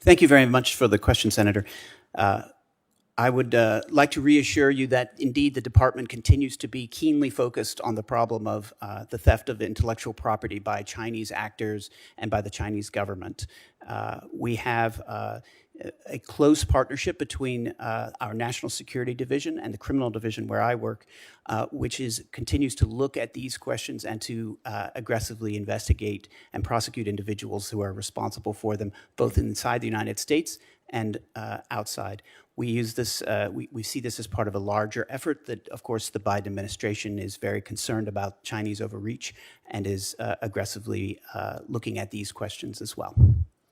Thank you very much for the question, Senator. I would like to reassure you that indeed the department continues to be keenly focused on the problem of the theft of intellectual property by Chinese actors and by the Chinese government. We have a close partnership between our National Security Division and the Criminal Division where I work, which continues to look at these questions and to aggressively investigate and prosecute individuals who are responsible for them, both inside the United States and outside. We use this, we see this as part of a larger effort that, of course, the Biden administration is very concerned about Chinese overreach and is aggressively looking at these questions as well.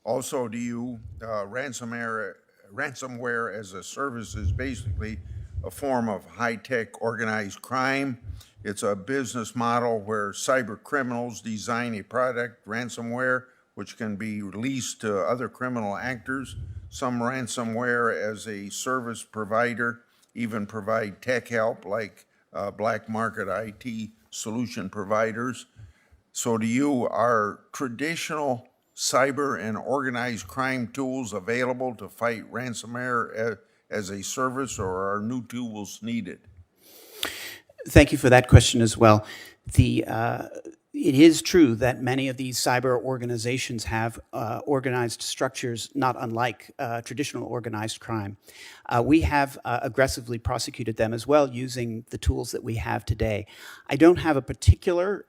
Also, do you, ransomware as a service is basically a form of high-tech organized crime. It's a business model where cyber criminals design a product, ransomware, which can be released to other criminal actors. Some ransomware as a service provider even provide tech help, like black market IT solution providers. So to you, are traditional cyber and organized crime tools available to fight ransomware as a service, or are new tools needed?
Thank you for that question as well. It is true that many of these cyber organizations have organized structures not unlike traditional organized crime. We have aggressively prosecuted them as well using the tools that we have today. I don't have a particular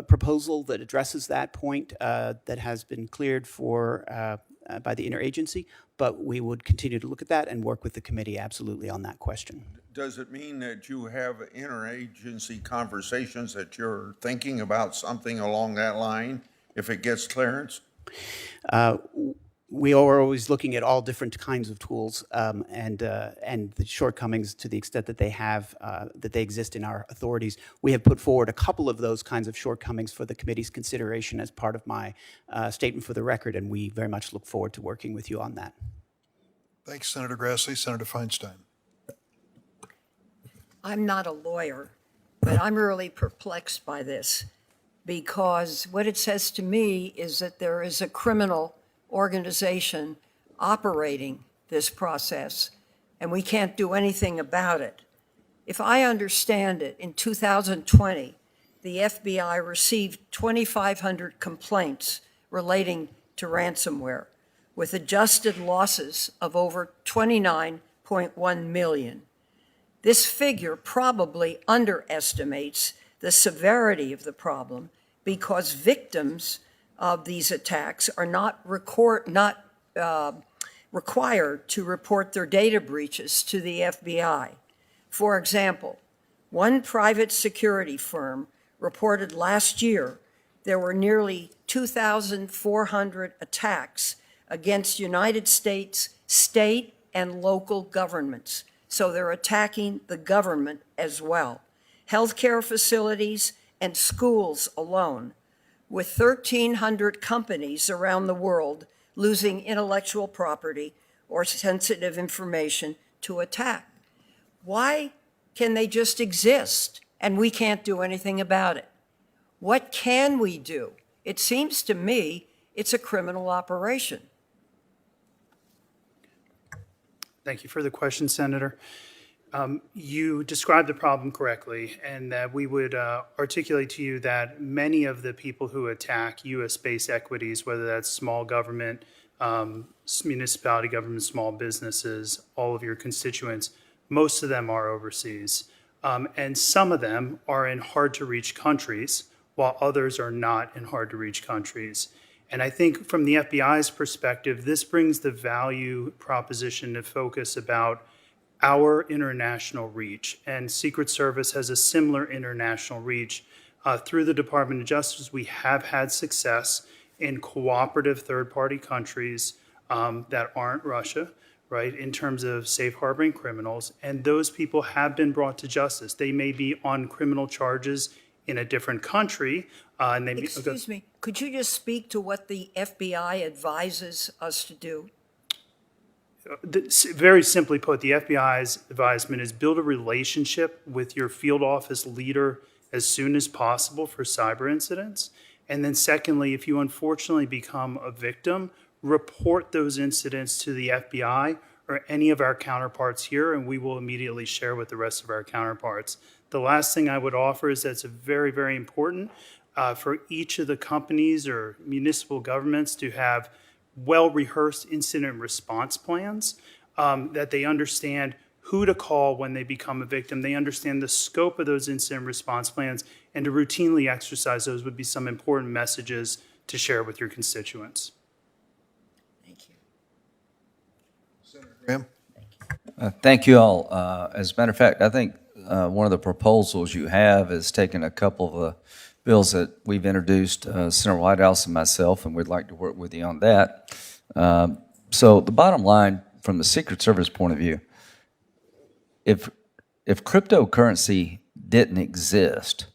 proposal that addresses that point that has been cleared for by the interagency, but we would continue to look at that and work with the committee absolutely on that question.
Does it mean that you have interagency conversations that you're thinking about something along that line if it gets clearance?
We are always looking at all different kinds of tools and the shortcomings to the extent that they have that they exist in our authorities. We have put forward a couple of those kinds of shortcomings for the committee's consideration as part of my statement for the record, and we very much look forward to working with you on that.
Thanks, Senator Grassley. Senator Feinstein.
I'm not a lawyer, but I'm really perplexed by this because what it says to me is that there is a criminal organization operating this process, and we can't do anything about it. If I understand it, in 2020, the FBI received 2,500 complaints relating to ransomware, with adjusted losses of over $29.1 million. This figure probably underestimates the severity of the problem because victims of these attacks are not required to report their data breaches to the FBI. For example, one private security firm reported last year there were nearly 2,400 attacks against United States state and local governments. So they're attacking the government as well. Healthcare facilities and schools alone, with 1,300 companies around the world losing intellectual property or sensitive information to attack. Why can they just exist and we can't do anything about it? What can we do? It seems to me it's a criminal operation.
Thank you for the question, Senator. You described the problem correctly, and that we would articulate to you that many of the people who attack U.S.-based equities, whether that's small government, municipality government, small businesses, all of your constituents, most of them are overseas. And some of them are in hard-to-reach countries, while others are not in hard-to-reach countries. And I think from the FBI's perspective, this brings the value proposition to focus about our international reach. And Secret Service has a similar international reach. Through the Department of Justice, we have had success in cooperative third-party countries that aren't Russia, right, in terms of safe harboring criminals. And those people have been brought to justice. They may be on criminal charges in a different country. And they
Excuse me, could you just speak to what the FBI advises us to do?
Very simply put, the FBI's advisement is build a relationship with your field office leader as soon as possible for cyber incidents. And then secondly, if you unfortunately become a victim, report those incidents to the FBI or any of our counterparts here, and we will immediately share with the rest of our counterparts. The last thing I would offer is that's very, very important for each of the companies or municipal governments to have well-rehearsed incident response plans, that they understand who to call when they become a victim. They understand the scope of those incident response plans, and to routinely exercise those would be some important messages to share with your constituents.
Thank you.
Senator Graham?
Thank you all. As a matter of fact, I think one of the proposals you have is taking a couple of the bills that we've introduced, Senator Whitehouse and myself, and we'd like to work with you on that. So the bottom line, from the Secret Service point of view, if cryptocurrency didn't exist,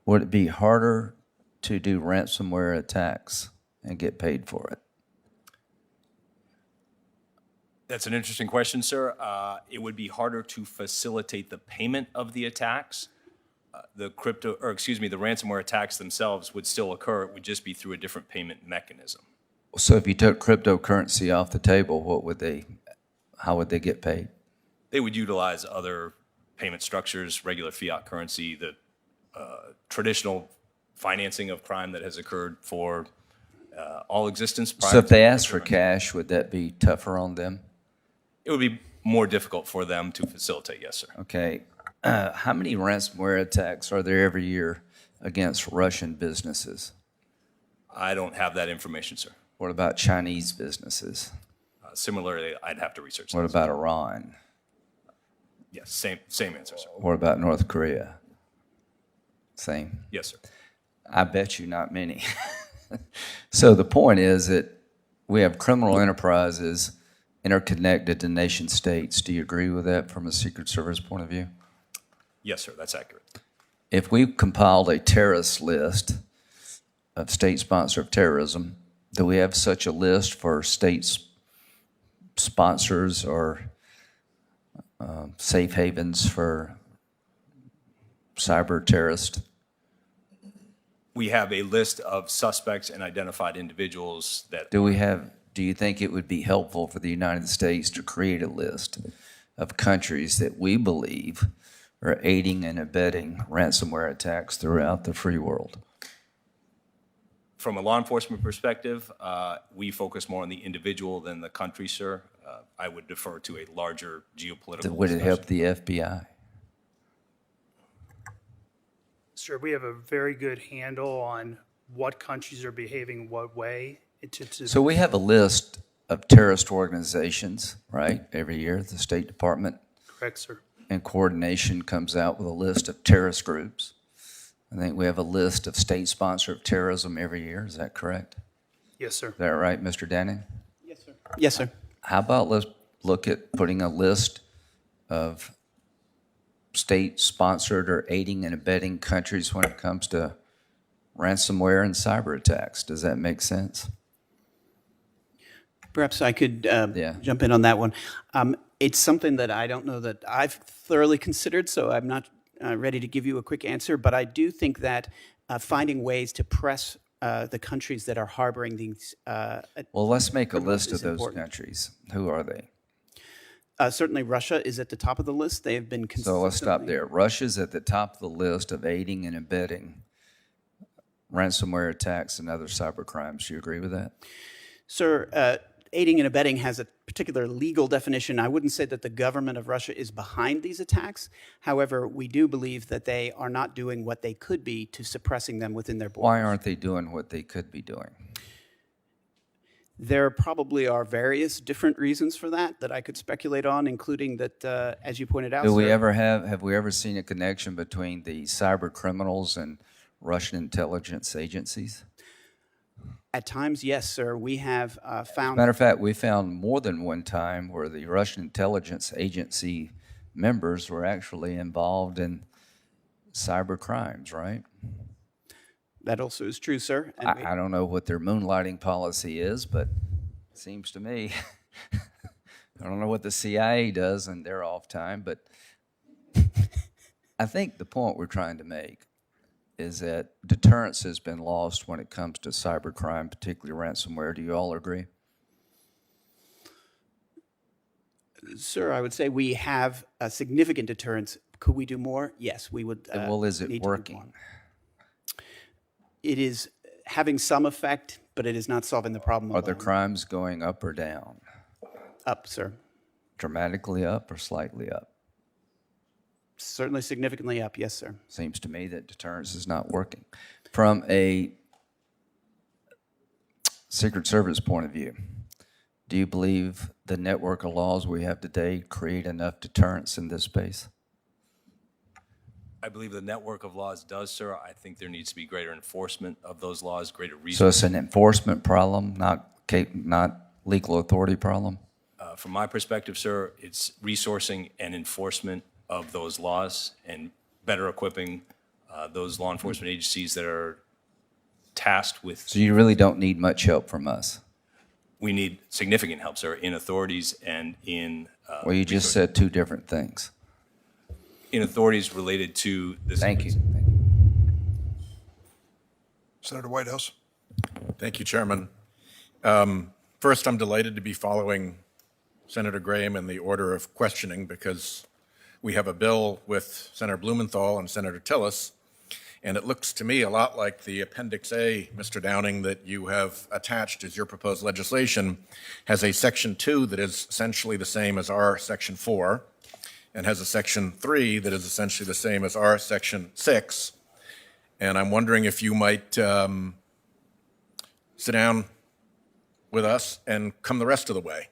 would it be harder to do ransomware attacks and get paid for it?
That's an interesting question, sir. It would be harder to facilitate the payment of the attacks. The ransomware attacks themselves would still occur. It would just be through a different payment mechanism.
So if you took cryptocurrency off the table, how would they get paid?
They would utilize other payment structures, regular fiat currency, the traditional financing of crime that has occurred for all existence.
So if they asked for cash, would that be tougher on them?
It would be more difficult for them to facilitate, yes, sir.
Okay. How many ransomware attacks are there every year against Russian businesses?
I don't have that information, sir.
What about Chinese businesses?
Similarly, I'd have to research that.
What about Iran?
Yes, same answer, sir.
What about North Korea? Same?
Yes, sir.
I bet you not many. So the point is that we have criminal enterprises interconnected to nation states. Do you agree with that from a Secret Service point of view?
Yes, sir, that's accurate.
If we compiled a terrorist list of state sponsor of terrorism, do we have such a list for state sponsors or safe havens for cyber terrorists?
We have a list of suspects and identified individuals that...
Do you think it would be helpful for the United States to create a list of countries that we believe are aiding and abetting ransomware attacks throughout the free world?
From a law enforcement perspective, we focus more on the individual than the country, sir. I would defer to a larger geopolitical
Would it help the FBI?
Sure, we have a very good handle on what countries are behaving what way.
So we have a list of terrorist organizations, right, every year. The State Department,
Correct, sir.
in coordination, comes out with a list of terrorist groups. I think we have a list of state sponsor of terrorism every year. Is that correct?
Yes, sir.
Is that right, Mr. Danning?
Yes, sir. Yes, sir.
How about let's look at putting a list of state-sponsored or aiding and abetting countries when it comes to ransomware and cyber attacks? Does that make sense?
Perhaps I could jump in on that one. It's something that I don't know that I've thoroughly considered, so I'm not ready to give you a quick answer, but I do think that finding ways to press the countries that are harboring these.
Well, let's make a list of those
important.
countries. Who are they?
Certainly Russia is at the top of the list. They have been consistently.
So let's stop there. Russia's at the top of the list of aiding and abetting ransomware attacks and other cyber crimes. Do you agree with that?
Sir, aiding and abetting has a particular legal definition. I wouldn't say that the government of Russia is behind these attacks. However, we do believe that they are not doing what they could be to suppressing them within their borders.
Why aren't they doing what they could be doing?
There probably are various different reasons for that I could speculate on, including that, as you pointed out,
Have we ever seen a connection between the cyber criminals and Russian intelligence agencies?
At times, yes, sir. We have found.
Matter of fact, we found more than one time where the Russian intelligence agency members were actually involved in cyber crimes, right?
That also is true, sir. And
I don't know what their moonlighting policy is, but it seems to me, I don't know what the CIA does in their off time, but I think the point we're trying to make is that deterrence has been lost when it comes to cybercrime, particularly ransomware. Do you all agree?
Sir, I would say we have a significant deterrence. Could we do more? Yes, we would.
Well, is it working?
It is having some effect, but it is not solving the problem.
Are the crimes going up or down?
Up, sir.
Dramatically up or slightly up?
Certainly significantly up, yes, sir.
Seems to me that deterrence is not working. From a Secret Service point of view, do you believe the network of laws we have today create enough deterrence in this space?
I believe the network of laws does, sir. I think there needs to be greater enforcement of those laws, greater resources.
So it's an enforcement problem, not legal authority problem?
From my perspective, sir, it's resourcing and enforcement of those laws and better equipping those law enforcement agencies that are tasked with.
So you really don't need much help from us?
We need significant help, sir, in authorities and in.
Well, you just said two different things.
In authorities related to this.
Thank you.
Senator Whitehouse.
Thank you, Chairman. First, I'm delighted to be following Senator Graham in the order of questioning because we have a bill with Senator Blumenthal and Senator Tillis, and it looks to me a lot like the Appendix A, Mr. Downing, that you have attached as your proposed legislation, has a Section 2 that is essentially the same as our Section 4, and has a Section 3 that is essentially the same as our Section 6. And I'm wondering if you might sit down with us and come the rest of the way.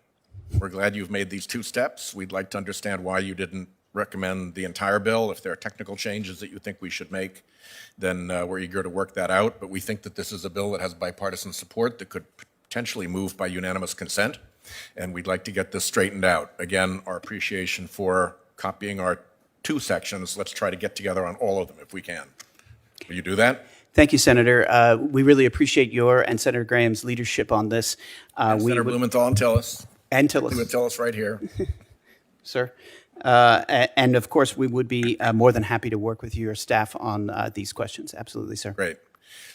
We're glad you've made these two steps. We'd like to understand why you didn't recommend the entire bill. If there are technical changes that you think we should make, then we're eager to work that out. But we think that this is a bill that has bipartisan support that could potentially move by unanimous consent, and we'd like to get this straightened out. Again, our appreciation for copying our two sections. Let's try to get together on all of them if we can. Will you do that?
Thank you, Senator. We really appreciate your and Senator Graham's leadership on this.
Senator Blumenthal and Tillis.
And Tillis.
Tillis right here.
Sir. And of course, we would be more than happy to work with your staff on these questions. Absolutely, sir.
Great.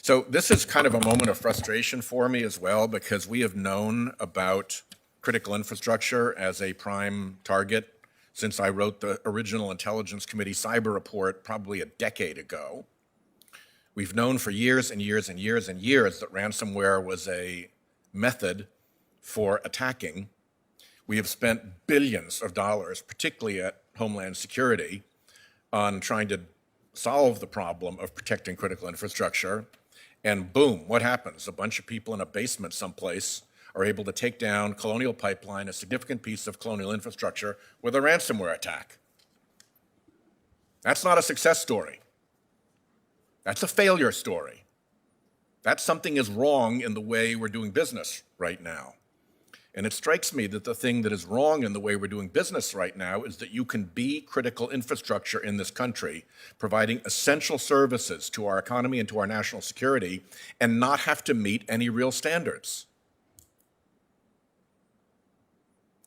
So this is kind of a moment of frustration for me as well, because we have known about critical infrastructure as a prime target since I wrote the original Intelligence Committee cyber report probably a decade ago. We've known for years and years and years and years that ransomware was a method for attacking. We have spent billions of dollars, particularly at Homeland Security, on trying to solve the problem of protecting critical infrastructure. And boom, what happens? A bunch of people in a basement someplace are able to take down Colonial Pipeline, a significant piece of colonial infrastructure, with a ransomware attack. That's not a success story. That's a failure story. That's something is wrong in the way we're doing business right now. And it strikes me that the thing that is wrong in the way we're doing business right now is that you can be critical infrastructure in this country, providing essential services to our economy and to our national security, and not have to meet any real standards.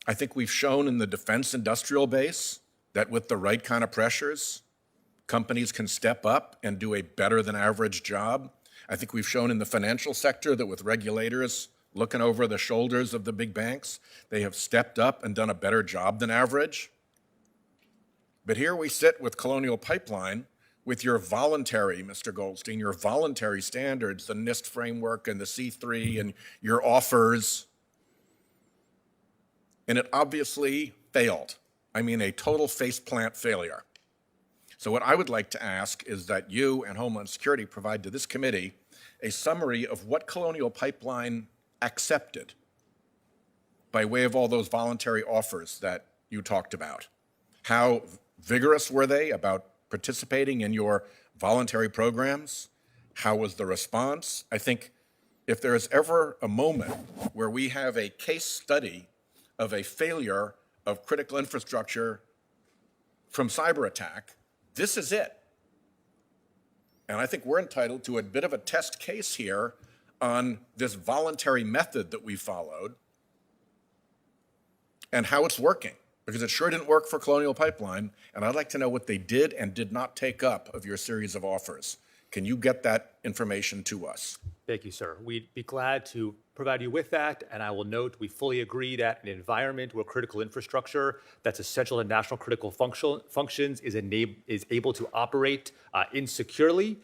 I think we've shown in the defense industrial base that with the right kind of pressures, companies can step up and do a better than average job. I think we've shown in the financial sector that with regulators looking over the shoulders of the big banks, they have stepped up and done a better job than average. But here we sit with Colonial Pipeline, with your voluntary, Mr. Goldstein, your voluntary standards, the NIST framework and the C3 and your offers, and it obviously failed. I mean, a total faceplant failure. So what I would like to ask is that you and Homeland Security provide to this committee a summary of what Colonial Pipeline accepted by way of all those voluntary offers that you talked about. How vigorous were they about participating in your voluntary programs? How was the response? I think if there is ever a moment where we have a case study of a failure of critical infrastructure from cyber attack, this is it. And I think we're entitled to a bit of a test case here on this voluntary method that we followed and how it's working, because it sure didn't work for Colonial Pipeline, and I'd like to know what they did and did not take up of your series of offers. Can you get that information to us?
Thank you, sir. We'd be glad to provide you with that, and I will note we fully agree that an environment where critical infrastructure that's essential to national critical functions is able to operate insecurely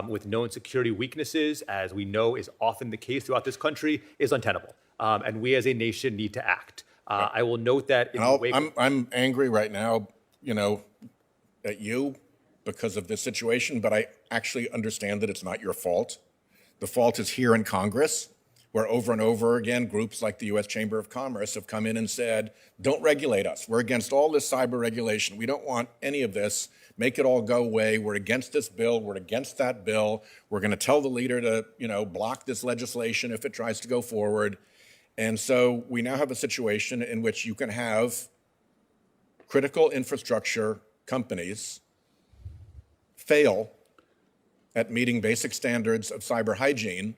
with known security weaknesses, as we know is often the case throughout this country, is untenable. And we as a nation need to act. I will note that in the wake
I'm angry right now, at you because of this situation, but I actually understand that it's not your fault. The fault is here in Congress, where over and over again, groups like the U.S. Chamber of Commerce have come in and said, don't regulate us. We're against all this cyber regulation. We don't want any of this. Make it all go away. We're against this bill. We're against that bill. We're going to tell the leader to, block this legislation if it tries to go forward. And so we now have a situation in which you can have critical infrastructure companies fail at meeting basic standards of cyber hygiene,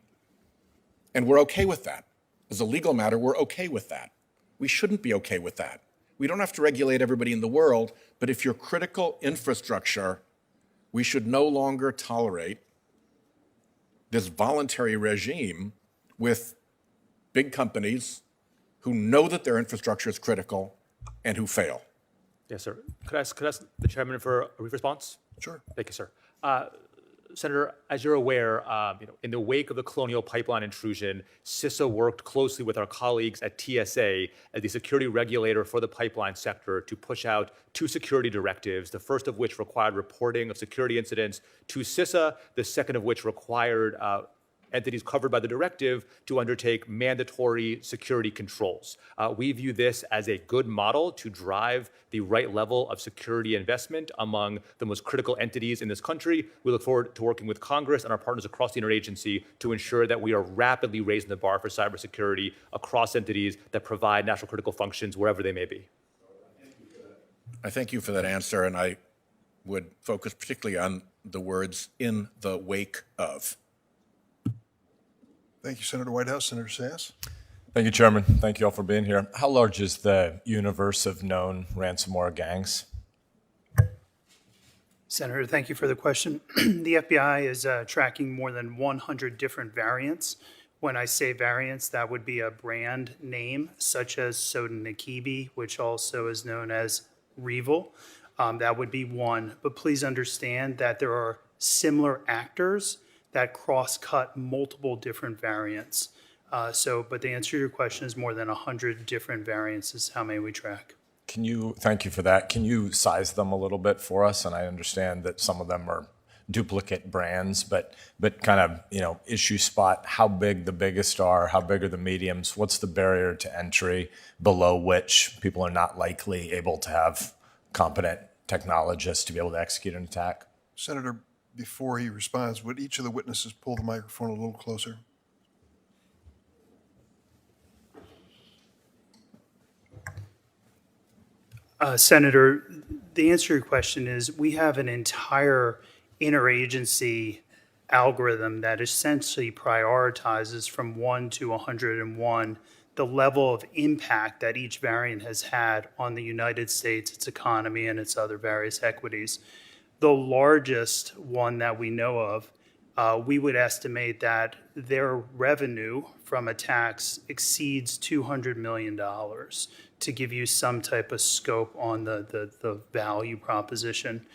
and we're okay with that. As a legal matter, we're okay with that. We shouldn't be okay with that. We don't have to regulate everybody in the world, but if you're critical infrastructure, we should no longer tolerate this voluntary regime with big companies who know that their infrastructure is critical and who fail.
Yes, sir. Could I ask the chairman for a brief response?
Sure.
Thank you, sir. Senator, as you're aware, in the wake of the Colonial Pipeline intrusion, CISA worked closely with our colleagues at TSA as the security regulator for the pipeline sector to push out 2 security directives, the first of which required reporting of security incidents to CISA, the second of which required entities covered by the directive to undertake mandatory security controls. We view this as a good model to drive the right level of security investment among the most critical entities in this country. We look forward to working with Congress and our partners across the interagency to ensure that we are rapidly raising the bar for cybersecurity across entities that provide national critical functions wherever they may be.
I thank you for that answer, and I would focus particularly on the words "in the wake of."
Thank you, Senator Whitehouse. Senator Sass.
Thank you, Chairman. Thank you all for being here. How large is the universe of known ransomware gangs?
Senator, thank you for the question. The FBI is tracking more than 100 different variants. When I say variants, that would be a brand name, such as Soda Nikibi, which also is known as Revil. That would be one. But please understand that there are similar actors that cross-cut multiple different variants. But the answer to your question is more than 100 different variants is how many we track.
Thank you for that. Can you size them a little bit for us? And I understand that some of them are duplicate brands, but kind of, issue spot, how big the biggest are, how big are the mediums, what's the barrier to entry below which people are not likely able to have competent technologists to be able to execute an attack?
Senator, before he responds, would each of the witnesses pull the microphone a little closer?
Senator, the answer to your question is we have an entire interagency algorithm that essentially prioritizes from 1 to 101 the level of impact that each variant has had on the United States, its economy, and its other various equities. The largest one that we know of, we would estimate that their revenue from attacks exceeds $200 million, to give you some type of scope on the value proposition.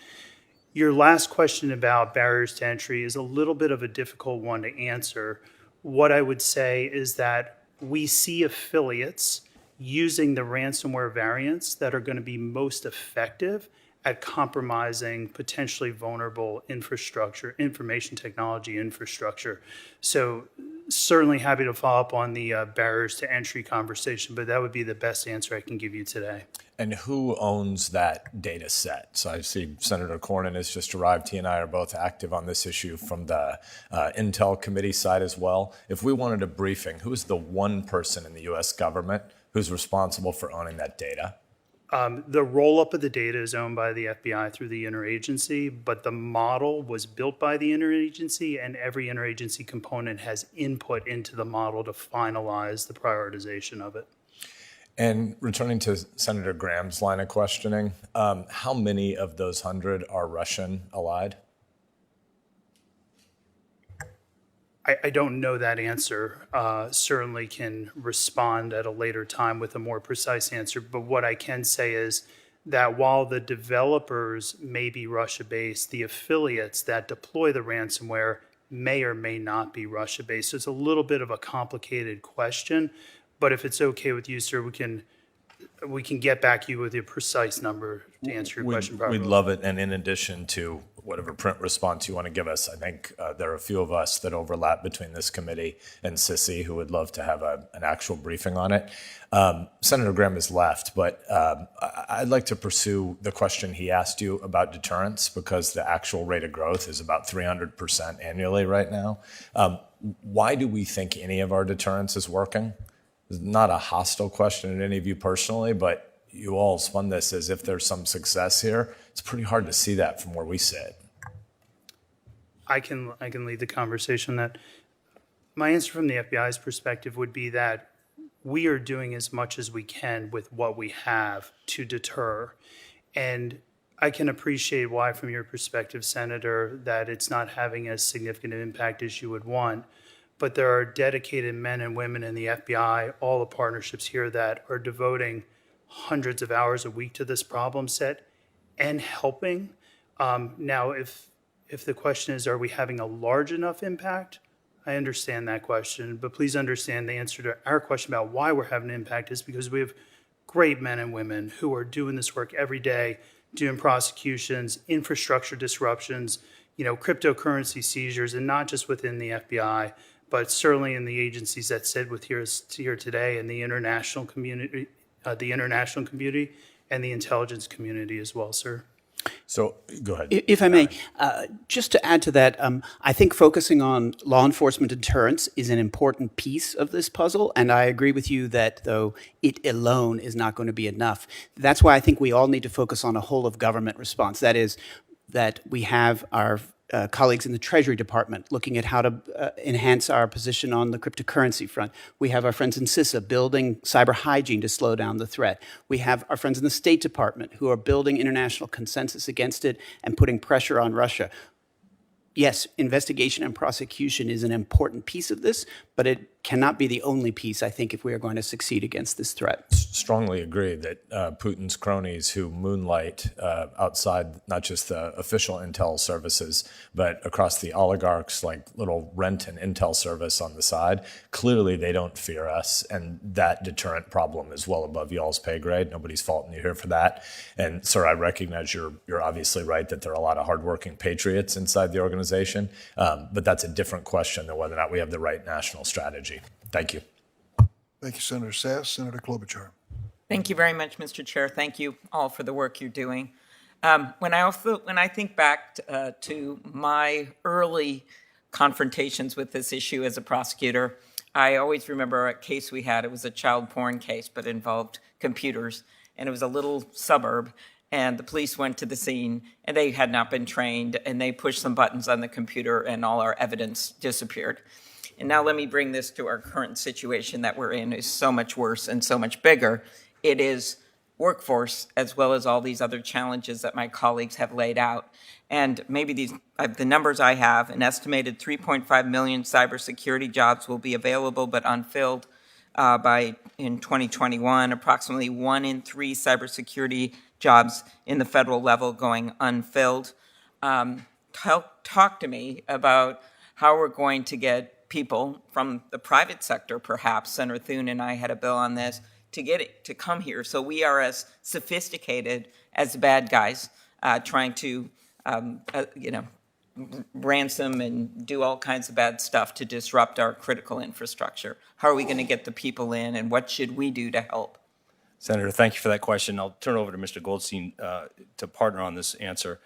Your last question about barriers to entry is a little bit of a difficult one to answer. What I would say is that we see affiliates using the ransomware variants that are going to be most effective at compromising potentially vulnerable infrastructure, information technology infrastructure. So certainly happy to follow up on the barriers to entry conversation, but that would be the best answer I can give you today.
And who owns that data set? So I see Senator Cornyn has just arrived. He and I are both active on this issue from the Intel Committee side as well. If we wanted a briefing, who is the one person in the U.S. government who's responsible for owning that data?
The roll-up of the data is owned by the FBI through the interagency, but the model was built by the interagency, and every interagency component has input into the model to finalize the prioritization of it.
And returning to Senator Graham's line of questioning, how many of those 100 are Russian allied?
I don't know that answer. Certainly can respond at a later time with a more precise answer. But what I can say is that while the developers may be Russia-based, the affiliates that deploy the ransomware may or may not be Russia-based. So it's a little bit of a complicated question. But if it's okay with you, sir, we can get back to you with a precise number to answer your question properly.
We'd love it. And in addition to whatever print response you want to give us, I think there are a few of us that overlap between this committee and CISI who would love to have an actual briefing on it. Senator Graham has left, but I'd like to pursue the question he asked you about deterrence, because the actual rate of growth is about 300% annually right now. Why do we think any of our deterrence is working? It's not a hostile question at any of you personally, but you all spun this as if there's some success here. It's pretty hard to see that from where we sit.
I can lead the conversation. That my answer from the FBI's perspective would be that we are doing as much as we can with what we have to deter. And I can appreciate why, from your perspective, Senator, that it's not having as significant an impact as you would want. But there are dedicated men and women in the FBI, all the partnerships here, that are devoting hundreds of hours a week to this problem set and helping. Now, if the question is, are we having a large enough impact? I understand that question, but please understand the answer to our question about why we're having an impact is because we have great men and women who are doing this work every day, doing prosecutions, infrastructure disruptions, cryptocurrency seizures, and not just within the FBI, but certainly in the agencies that sit with here today, and the international community, and the intelligence community as well, sir.
So go ahead.
If I may, just to add to that, I think focusing on law enforcement deterrence is an important piece of this puzzle. And I agree with you that, though, it alone is not going to be enough. That's why I think we all need to focus on a whole of government response. That is, that we have our colleagues in the Treasury Department looking at how to enhance our position on the cryptocurrency front. We have our friends in CISA building cyber hygiene to slow down the threat. We have our friends in the State Department who are building international consensus against it and putting pressure on Russia. Yes, investigation and prosecution is an important piece of this, but it cannot be the only piece, I think, if we are going to succeed against this threat.
Strongly agree that Putin's cronies who moonlight outside not just the official intel services, but across the oligarchs, like little rent and intel service on the side, clearly they don't fear us. And that deterrent problem is well above y'all's pay grade. Nobody's faulting you here for that. And sir, I recognize you're obviously right that there are a lot of hardworking patriots inside the organization, but that's a different question than whether or not we have the right national strategy. Thank you.
Thank you, Senator Sass. Senator Klobuchar.
Thank you very much, Mr. Chair. Thank you all for the work you're doing. When I think back to my early confrontations with this issue as a prosecutor, I always remember a case we had. It was a child porn case, but involved computers. and it was a little suburb, and the police went to the scene, and they had not been trained, and they pushed some buttons on the computer, and all our evidence disappeared. And now let me bring this to our current situation that we're in. Is so much worse and so much bigger. It is workforce, as well as all these other challenges that my colleagues have laid out. And maybe the numbers I have, an estimated 3.5 million cybersecurity jobs will be available but unfilled in 2021. Approximately 1 in 3 cybersecurity jobs in the federal level going unfilled. Talk to me about how we're going to get people from the private sector, perhaps. Senator Thune and I had a bill on this, to get it to come here. So we are as sophisticated as the bad guys trying to, ransom and do all kinds of bad stuff to disrupt our critical infrastructure. How are we going to get the people in, and what should we do to help?
Senator, thank you for that question. I'll turn it over to Mr. Goldstein to partner on this answer.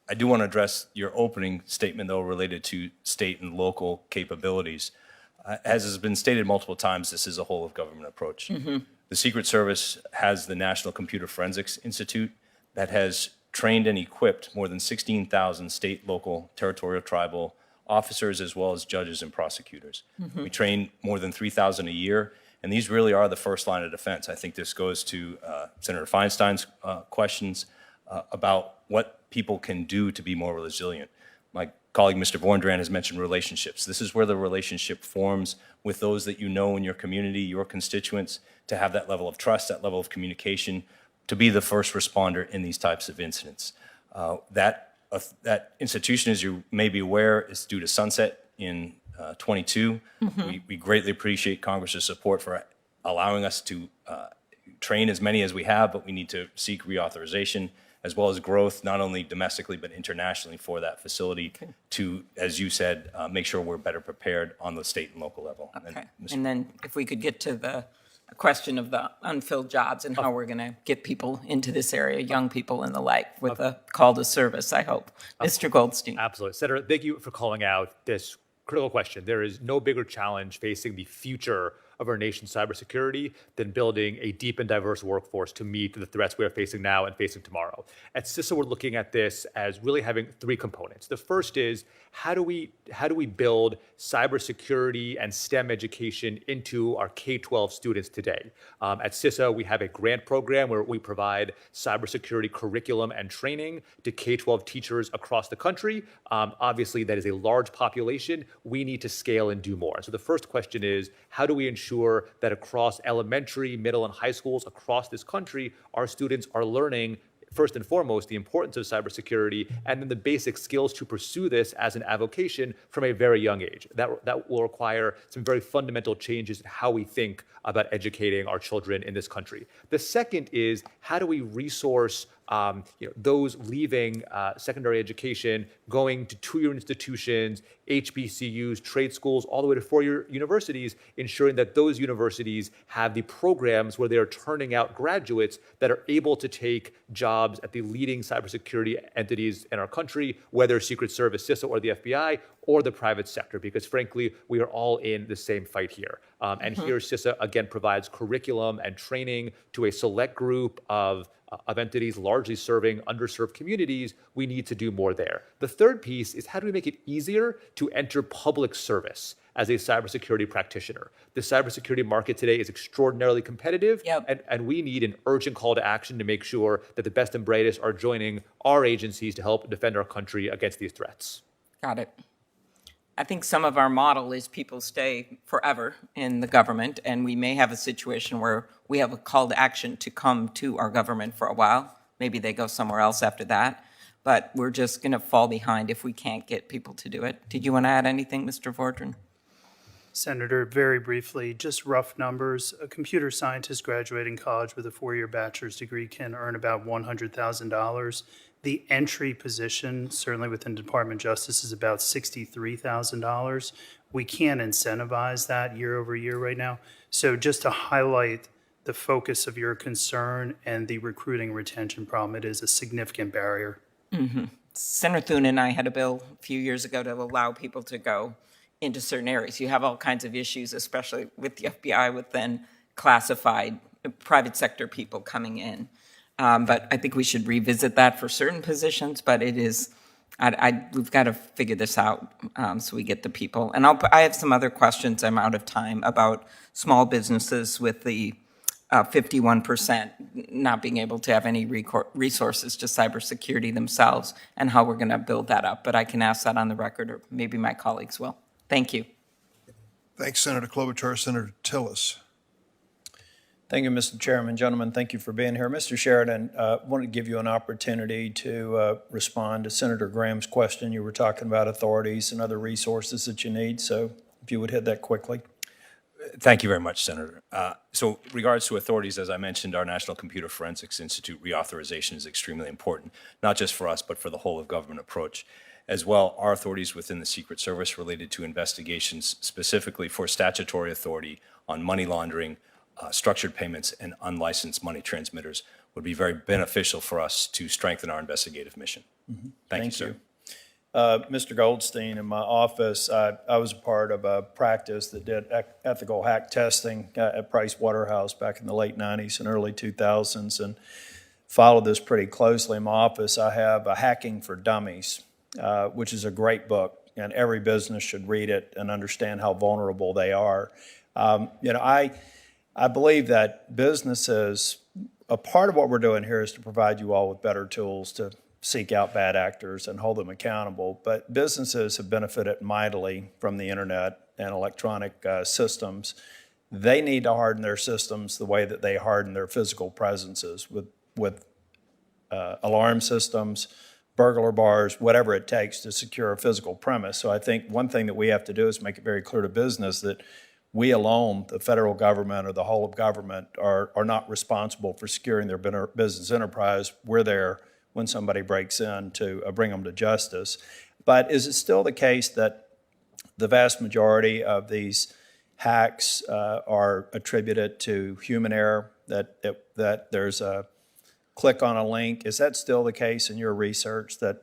I do want to address your opening statement, though, related to state and local capabilities. As has been stated multiple times, this is a whole-of-government approach.
Mm-hmm.
The Secret Service has the National Computer Forensics Institute that has trained and equipped more than 16,000 state, local, territorial, tribal officers, as well as judges and prosecutors.
Mm-hmm.
We train more than 3,000 a year, and these really are the first line of defense. I think this goes to Senator Feinstein's questions about what people can do to be more resilient. My colleague, Mr. Vorndran, has mentioned relationships. This is where the relationship forms with those that you know in your community, your constituents, to have that level of trust, that level of communication, to be the first responder in these types of incidents. That institution, as you may be aware, is due to sunset in 22.
Mm-hmm.
We greatly appreciate Congress's support for allowing us to train as many as we have, but we need to seek reauthorization, as well as growth, not only domestically but internationally, for that facility to, as you said, make sure we're better prepared on the state and local level.
Okay. And then if we could get to the question of the unfilled jobs and how we're going to get people into this area, young people and the like, with a call to service, I hope. Mr. Goldstein.
Absolutely. Senator, thank you for calling out this critical question. There is no bigger challenge facing the future of our nation's cybersecurity than building a deep and diverse workforce to meet the threats we are facing now and facing tomorrow. At CISA, we're looking at this as really having 3 components. The first is how do we build cybersecurity and STEM education into our K-12 students today? At CISA, we have a grant program where we provide cybersecurity curriculum and training to K-12 teachers across the country. Obviously, that is a large population. We need to scale and do more. So the first question is, how do we ensure that across elementary, middle, and high schools across this country, our students are learning, first and foremost, the importance of cybersecurity, and then the basic skills to pursue this as an avocation from a very young age. That will require some very fundamental changes in how we think about educating our children in this country. The second is, how do we resource those leaving secondary education, going to 2-year institutions, HBCUs, trade schools, all the way to 4-year universities, ensuring that those universities have the programs where they are turning out graduates that are able to take jobs at the leading cybersecurity entities in our country, whether Secret Service, CISA, or the FBI, or the private sector, because frankly, we are all in the same fight here. And here CISA, again, provides curriculum and training to a select group of entities largely serving underserved communities. We need to do more there. The third piece is, how do we make it easier to enter public service as a cybersecurity practitioner? The cybersecurity market today is extraordinarily competitive, and we need an urgent call to action to make sure that the best and brightest are joining our agencies to help defend our country against these threats.
Got it. I think some of our model is people stay forever in the government, and we may have a situation where we have a call to action to come to our government for a while. Maybe they go somewhere else after that, but we're just going to fall behind if we can't get people to do it. Did you want to add anything, Mr. Vorndran?
Senator, very briefly, just rough numbers. A computer scientist graduating college with a 4-year bachelor's degree can earn about $100,000. The entry position, certainly within the Department of Justice, is about $63,000. We can't incentivize that year over year right now. So just to highlight the focus of your concern and the recruiting retention problem, it is a significant barrier.
Mm-hmm. Senator Thune and I had a bill a few years ago to allow people to go into certain areas. You have all kinds of issues, especially with the FBI, with then classified private sector people coming in. But I think we should revisit that for certain positions, but it is, we've got to figure this out so we get the people. And I have some other questions, I'm out of time, about small businesses with the 51% not being able to have any resources to cybersecurity themselves and how we're going to build that up. But I can ask that on the record, or maybe my colleagues will. Thank you.
Thanks, Senator Klobuchar. Senator Tillis.
Thank you, Mr. Chairman. Gentlemen, thank you for being here. Mr. Sheridan, I wanted to give you an opportunity to respond to Senator Graham's question. You were talking about authorities and other resources that you need, so if you would hit that quickly.
Thank you very much, Senator. So regards to authorities, as I mentioned, our National Computer Forensics Institute reauthorization is extremely important, not just for us, but for the whole of government approach. As well, our authorities within the Secret Service related to investigations specifically for statutory authority on money laundering, structured payments, and unlicensed money transmitters would be very beneficial for us to strengthen our investigative mission.
Mm-hmm.
Thank you, sir.
Mr. Goldstein, in my office, I was a part of a practice that did ethical hack testing at Price Waterhouse back in the late 90s and early 2000s, and followed this pretty closely. In my office, I have Hacking for Dummies, which is a great book, and every business should read it and understand how vulnerable they are. I believe that businesses, a part of what we're doing here is to provide you all with better tools to seek out bad actors and hold them accountable. But businesses have benefited mightily from the internet and electronic systems. They need to harden their systems the way that they harden their physical presences with alarm systems, burglar bars, whatever it takes to secure a physical premise. So I think one thing that we have to do is make it very clear to business that we alone, the federal government or the whole of government, are not responsible for securing their business enterprise. We're there when somebody breaks in to bring them to justice. But is it still the case that the vast majority of these hacks are attributed to human error, that there's a click on a link? Is that still the case in your research, that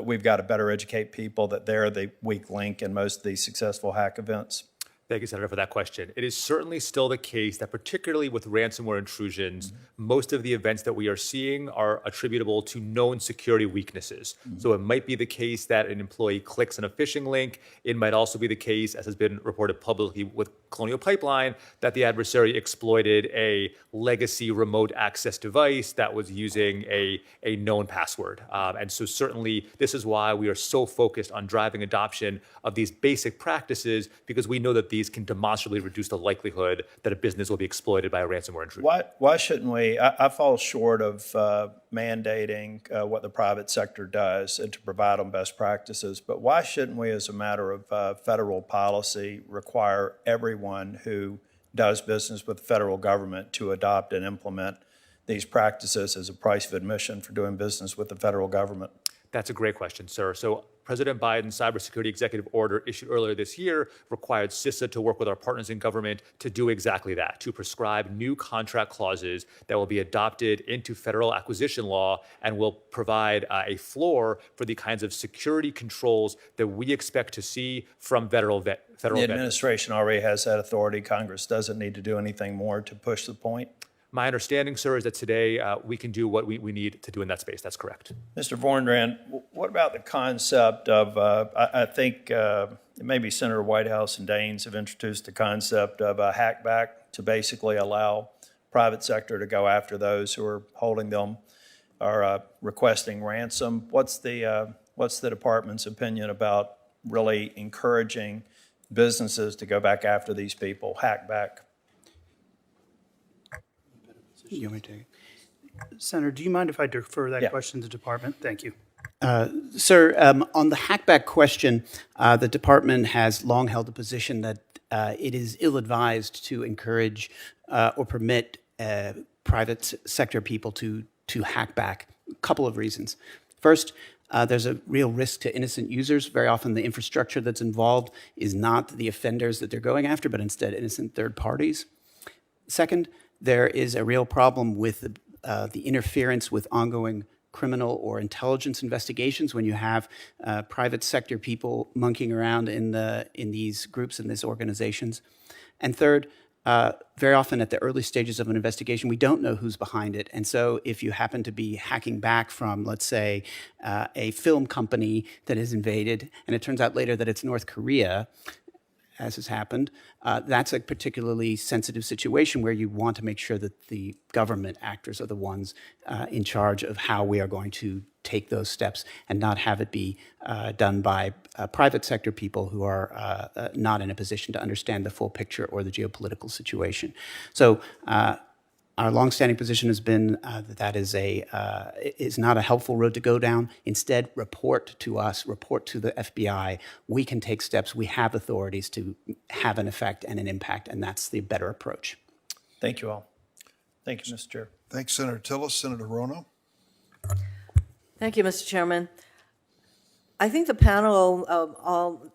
we've got to better educate people that they're the weak link in most of these successful hack events?
Thank you, Senator, for that question. It is certainly still the case that particularly with ransomware intrusions, most of the events that we are seeing are attributable to known security weaknesses. So it might be the case that an employee clicks on a phishing link. It might also be the case, as has been reported publicly with Colonial Pipeline, that the adversary exploited a legacy remote access device that was using a known password. And so certainly this is why we are so focused on driving adoption of these basic practices, because we know that these can demonstrably reduce the likelihood that a business will be exploited by a ransomware intrusion.
Why shouldn't we? I fall short of mandating what the private sector does and to provide them best practices, but why shouldn't we, as a matter of federal policy, require everyone who does business with the federal government to adopt and implement these practices as a price of admission for doing business with the federal government?
That's a great question, sir. So President Biden's cybersecurity executive order issued earlier this year required CISA to work with our partners in government to do exactly that, to prescribe new contract clauses that will be adopted into federal acquisition law and will provide a floor for the kinds of security controls that we expect to see from federal
The
vendors.
administration already has that authority. Congress doesn't need to do anything more to push the point.
My understanding, sir, is that today we can do what we need to do in that space. That's correct.
Mr. Vorndrand, what about the concept of, I think maybe Senator Whitehouse and Daines have introduced the concept of a hackback to basically allow private sector to go after those who are holding them or requesting ransom. What's the department's opinion about really encouraging businesses to go back after these people, hackback?
You want me to take it? Senator, do you mind if I defer that question to the department? Thank you.
Sir, on the hackback question, the department has long held the position that it is ill-advised to encourage or permit private sector people to hack back. A couple of reasons. First, there's a real risk to innocent users. Very often the infrastructure that's involved is not the offenders that they're going after, but instead innocent third parties. Second, there is a real problem with the interference with ongoing criminal or intelligence investigations when you have private sector people monkeying around in these groups and these organizations. And third, very often at the early stages of an investigation, we don't know who's behind it. And so if you happen to be hacking back from, let's say, a film company that is invaded, and it turns out later that it's North Korea, as has happened, that's a particularly sensitive situation where you want to make sure that the government actors are the ones in charge of how we are going to take those steps and not have it be done by private sector people who are not in a position to understand the full picture or the geopolitical situation. So our longstanding position has been that is not a helpful road to go down. Instead, report to us, report to the FBI. We can take steps. We have authorities to have an effect and an impact, and that's the better approach.
Thank you all. Thank you, Mr. Chair.
Thanks, Senator Tillis. Senator Rono?
Thank you, Mr. Chairman. I think the panel,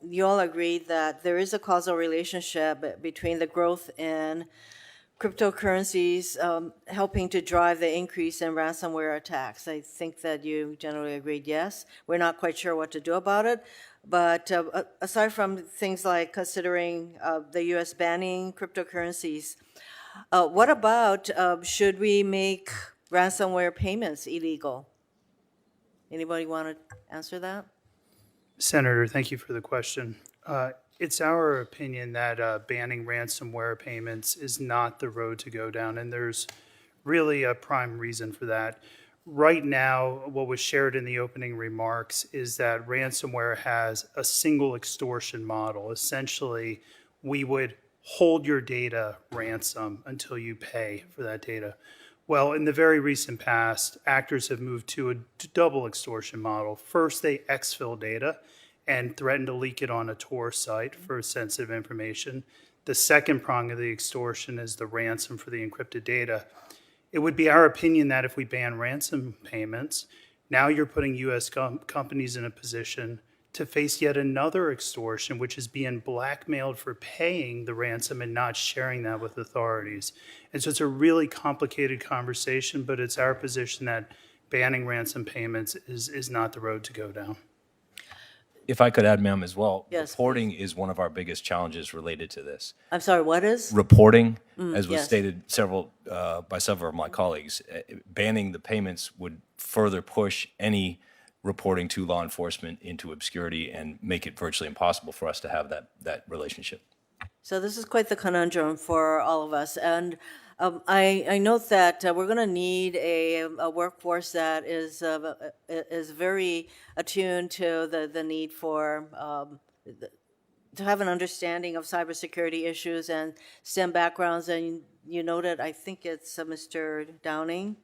you all agreed that there is a causal relationship between the growth in cryptocurrencies helping to drive the increase in ransomware attacks. I think that you generally agreed yes. We're not quite sure what to do about it. But aside from things like considering the U.S. banning cryptocurrencies, what about should we make ransomware payments illegal? Anybody want to answer that?
Senator, thank you for the question. It's our opinion that banning ransomware payments is not the road to go down, and there's really a prime reason for that. Right now, what was shared in the opening remarks is that ransomware has a single extortion model. Essentially, we would hold your data ransom until you pay for that data. Well, in the very recent past, actors have moved to a double extortion model. First, they exfil data and threaten to leak it on a Tor site for sensitive information. The second prong of the extortion is the ransom for the encrypted data. It would be our opinion that if we ban ransom payments, now you're putting U.S. companies in a position to face yet another extortion, which is being blackmailed for paying the ransom and not sharing that with authorities. And so it's a really complicated conversation, but it's our position that banning ransom payments is not the road to go down.
If I could add, ma'am, as well,
Yes,
reporting is one of our biggest challenges related to this.
I'm sorry, what is?
Reporting, as was
yes.
stated by several of my colleagues, banning the payments would further push any reporting to law enforcement into obscurity and make it virtually impossible for us to have that relationship.
So this is quite the conundrum for all of us. And I note that we're going to need a workforce that is very attuned to the need for to have an understanding of cybersecurity issues and STEM backgrounds. And you noted, I think it's Mr. Downing,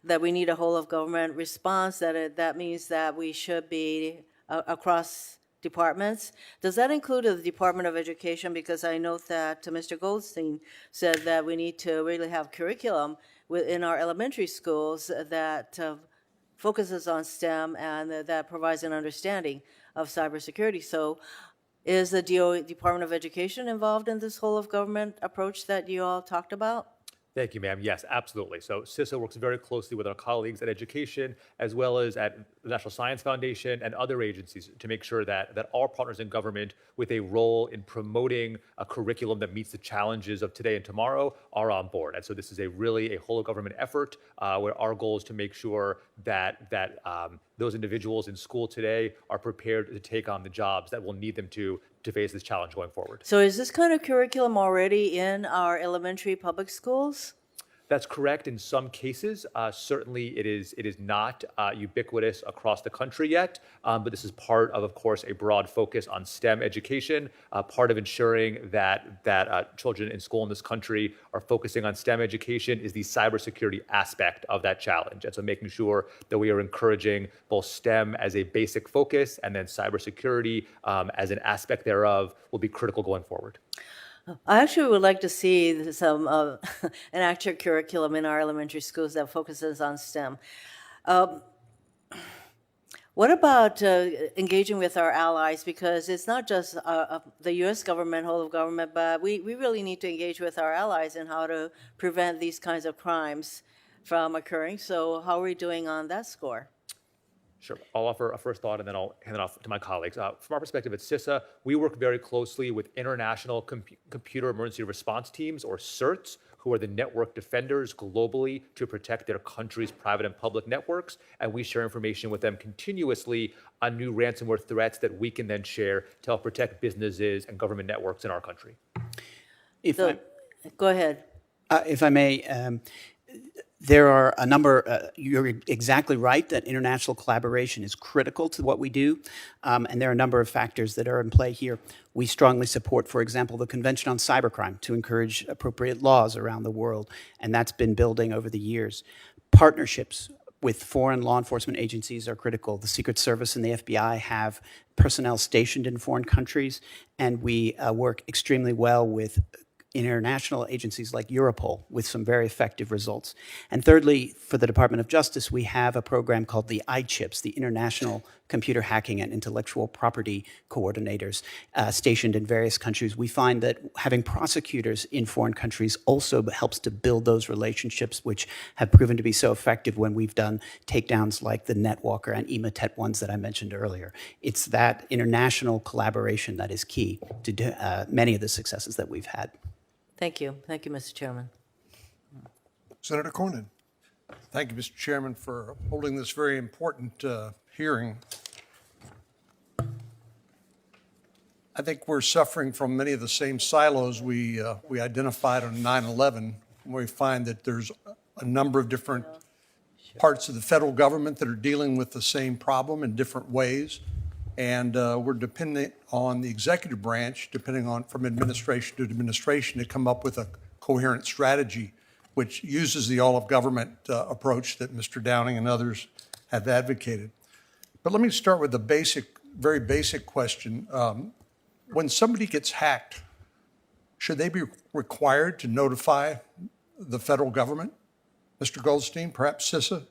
that we need a whole of government response. That means that we should be across departments. Does that include the Department of Education? Because I note that Mr. Goldstein said that we need to really have curriculum within our elementary schools that focuses on STEM and that provides an understanding of cybersecurity. So is the Department of Education involved in this whole of government approach that you all talked about?
Thank you, ma'am. Yes, absolutely. So CISA works very closely with our colleagues at Education, as well as at the National Science Foundation and other agencies to make sure that our partners in government with a role in promoting a curriculum that meets the challenges of today and tomorrow are on board. And so this is really a whole of government effort where our goal is to make sure that those individuals in school today are prepared to take on the jobs that will need them to face this challenge going forward.
So is this kind of curriculum already in our elementary public schools?
That's correct in some cases. Certainly it is not ubiquitous across the country yet, but this is part of course, a broad focus on STEM education, part of ensuring that children in school in this country are focusing on STEM education is the cybersecurity aspect of that challenge. And so making sure that we are encouraging both STEM as a basic focus and then cybersecurity as an aspect thereof will be critical going forward.
I actually would like to see some an actual curriculum in our elementary schools that focuses on STEM. What about engaging with our allies? Because it's not just the U.S. government, whole of government, but we really need to engage with our allies in how to prevent these kinds of crimes from occurring. So how are we doing on that score?
Sure. I'll offer a first thought and then I'll hand it off to my colleagues. From our perspective at CISA, we work very closely with international computer emergency response teams, or CERTs, who are the network defenders globally to protect their country's private and public networks. And we share information with them continuously on new ransomware threats that we can then share to help protect businesses and government networks in our country.
Go ahead.
If I may, there are a number, you're exactly right that international collaboration is critical to what we do, and there are a number of factors that are in play here. We strongly support, for example, the Convention on Cybercrime to encourage appropriate laws around the world, and that's been building over the years. Partnerships with foreign law enforcement agencies are critical. The Secret Service and the FBI have personnel stationed in foreign countries, and we work extremely well with international agencies like Europol with some very effective results. And thirdly, for the Department of Justice, we have a program called the ICHIPS, the International Computer Hacking and Intellectual Property Coordinators, stationed in various countries. We find that having prosecutors in foreign countries also helps to build those relationships, which have proven to be so effective when we've done takedowns like the NetWalker and Emotet ones that I mentioned earlier. It's that international collaboration that is key to many of the successes that we've had.
Thank you. Thank you, Mr. Chairman.
Senator Cornyn.
Thank you, Mr. Chairman, for holding this very important hearing. I think we're suffering from many of the same silos we identified on 9/11, where we find that there's a number of different parts of the federal government that are dealing with the same problem in different ways. And we're dependent on the executive branch, depending on from administration to administration, to come up with a coherent strategy, which uses the all-of-government approach that Mr. Downing and others have advocated. But let me start with the very basic question. When somebody gets hacked, should they be required to notify the federal government, Mr. Goldstein, perhaps CISA,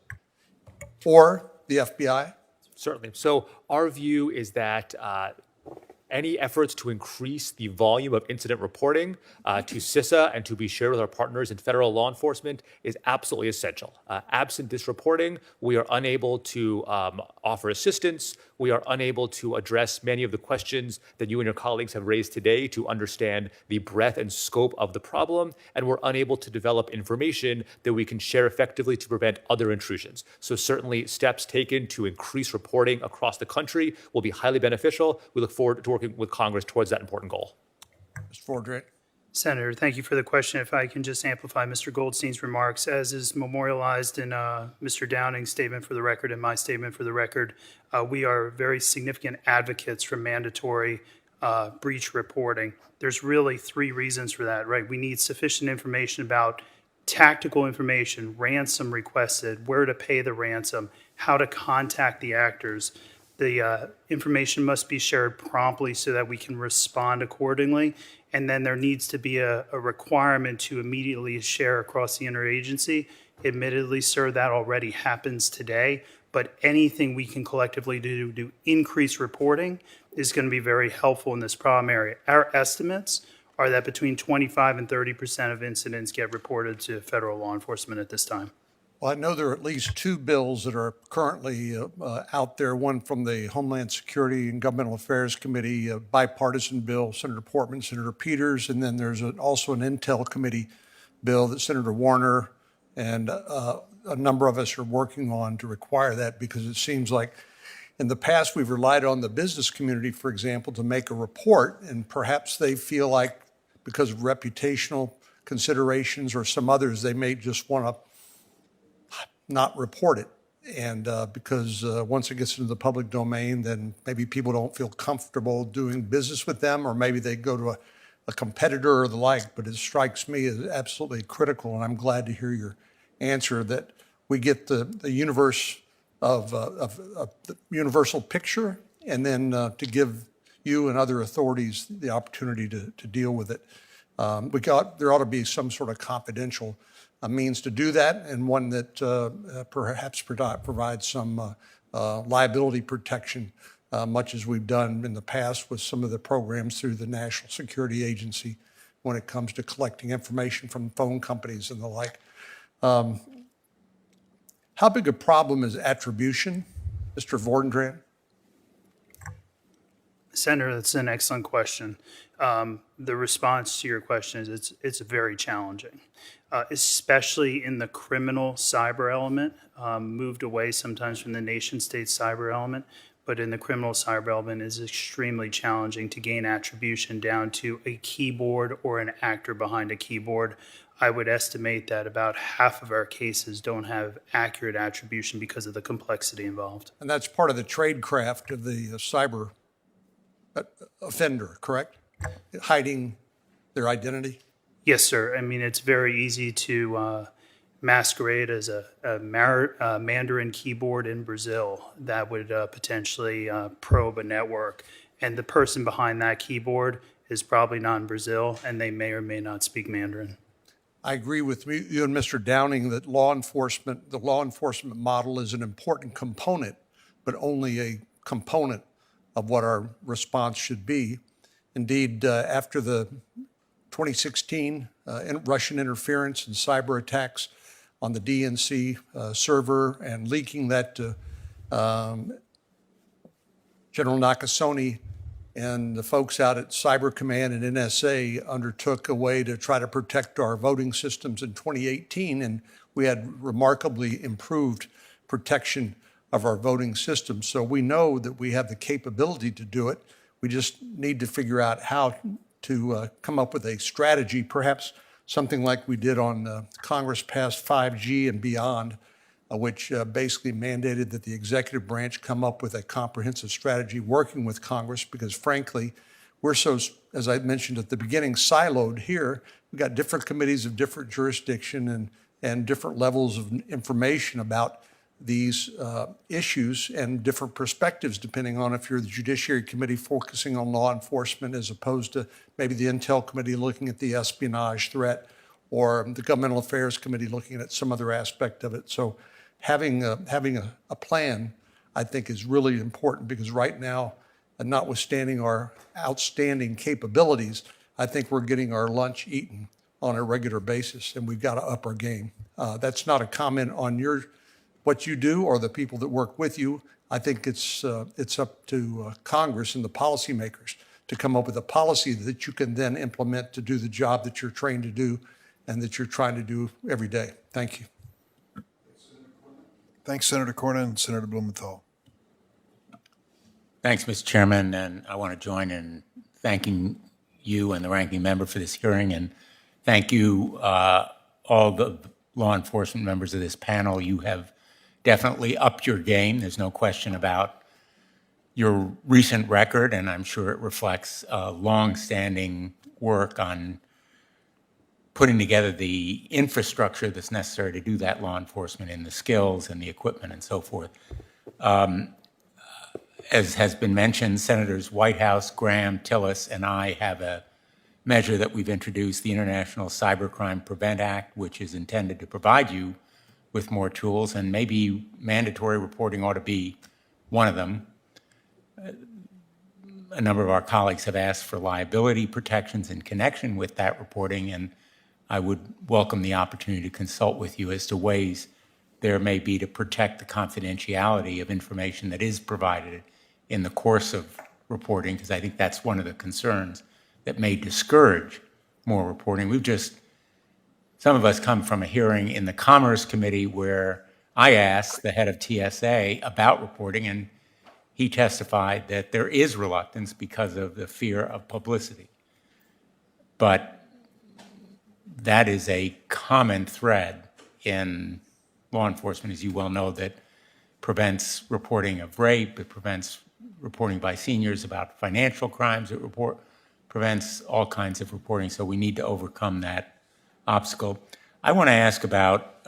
or the FBI?
Certainly. So our view is that any efforts to increase the volume of incident reporting to CISA and to be shared with our partners in federal law enforcement is absolutely essential. Absent this reporting, we are unable to offer assistance. We are unable to address many of the questions that you and your colleagues have raised today to understand the breadth and scope of the problem, and we're unable to develop information that we can share effectively to prevent other intrusions. So certainly steps taken to increase reporting across the country will be highly beneficial. We look forward to working with Congress towards that important goal.
Mr. Fordray.
Senator, thank you for the question. If I can just amplify Mr. Goldstein's remarks, as is memorialized in Mr. Downing's statement for the record and my statement for the record, we are very significant advocates for mandatory breach reporting. There's really three reasons for that, right? We need sufficient information about tactical information, ransom requested, where to pay the ransom, how to contact the actors. The information must be shared promptly so that we can respond accordingly. And then there needs to be a requirement to immediately share across the interagency. Admittedly, sir, that already happens today, but anything we can collectively do to increase reporting is going to be very helpful in this problem area. Our estimates are that between 25 and 30% of incidents get reported to federal law enforcement at this time.
Well, I know there are at least two bills that are currently out there, one from the Homeland Security and Governmental Affairs Committee, a bipartisan bill, Senator Portman, Senator Peters, and then there's also an Intel Committee bill that Senator Warner and a number of us are working on to require that, because it seems like in the past we've relied on the business community, for example, to make a report, and perhaps they feel like because of reputational considerations or some others, they may just want to not report it. And because once it gets into the public domain, then maybe people don't feel comfortable doing business with them, or maybe they go to a competitor or the like. But it strikes me as absolutely critical, and I'm glad to hear your answer, that we get the universe of the universal picture, and then to give you and other authorities the opportunity to deal with it. There ought to be some sort of confidential a means to do that, and one that perhaps provides some liability protection, much as we've done in the past with some of the programs through the National Security Agency when it comes to collecting information from phone companies and the like. How big a problem is attribution, Mr. Vordendran?
Senator, that's an excellent question. The response to your question is it's very challenging, especially in the criminal cyber element, moved away sometimes from the nation-state cyber element, but in the criminal cyber element is extremely challenging to gain attribution down to a keyboard or an actor behind a keyboard. I would estimate that about half of our cases don't have accurate attribution because of the complexity involved.
And that's part of the tradecraft of the cyber offender, correct? Hiding their identity?
Yes, sir. I mean, it's very easy to masquerade as a Mandarin keyboard in Brazil that would potentially probe a network. And the person behind that keyboard is probably not in Brazil, and they may or may not speak Mandarin.
I agree with you and Mr. Downing that the law enforcement model is an important component, but only a component of what our response should be. Indeed, after the 2016 Russian interference and cyber attacks on the DNC server and leaking that to General Nakasone and the folks out at Cyber Command and NSA undertook a way to try to protect our voting systems in 2018, and we had remarkably improved protection of our voting system. So we know that we have the capability to do it. We just need to figure out how to come up with a strategy, perhaps something like we did on Congress passed 5G and beyond, which basically mandated that the executive branch come up with a comprehensive strategy working with Congress, because frankly, we're so, as I mentioned at the beginning, siloed here. We've got different committees of different jurisdiction and different levels of information about these issues and different perspectives, depending on if you're the Judiciary Committee focusing on law enforcement as opposed to maybe the Intel Committee looking at the espionage threat, or the Governmental Affairs Committee looking at some other aspect of it. So having a plan, I think, is really important, because right now, notwithstanding our outstanding capabilities, I think we're getting our lunch eaten on a regular basis, and we've got to up our game. That's not a comment on what you do or the people that work with you. I think it's up to Congress and the policymakers to come up with a policy that you can then implement to do the job that you're trained to do and that you're trying to do every day. Thank you.
Thanks, Senator Cornyn. Senator Blumenthal.
Thanks, Mr. Chairman, and I want to join in thanking you and the ranking member for this hearing, and thank you, all the law enforcement members of this panel. You have definitely upped your game. There's no question about your recent record, and I'm sure it reflects long-standing work on putting together the infrastructure that's necessary to do that law enforcement, and the skills and the equipment and so forth. As has been mentioned, Senators Whitehouse, Graham, Tillis, and I have a measure that we've introduced, the International Cybercrime Prevent Act, which is intended to provide you with more tools, and maybe mandatory reporting ought to be one of them. A number of our colleagues have asked for liability protections in connection with that reporting, and I would welcome the opportunity to consult with you as to ways there may be to protect the confidentiality of information that is provided in the course of reporting, because I think that's one of the concerns that may discourage more reporting. Some of us come from a hearing in the Commerce Committee where I asked the head of TSA about reporting, and he testified that there is reluctance because of the fear of publicity. But that is a common thread in law enforcement, as you well know, that prevents reporting of rape, it prevents reporting by seniors about financial crimes, it prevents all kinds of reporting, so we need to overcome that obstacle. I want to ask about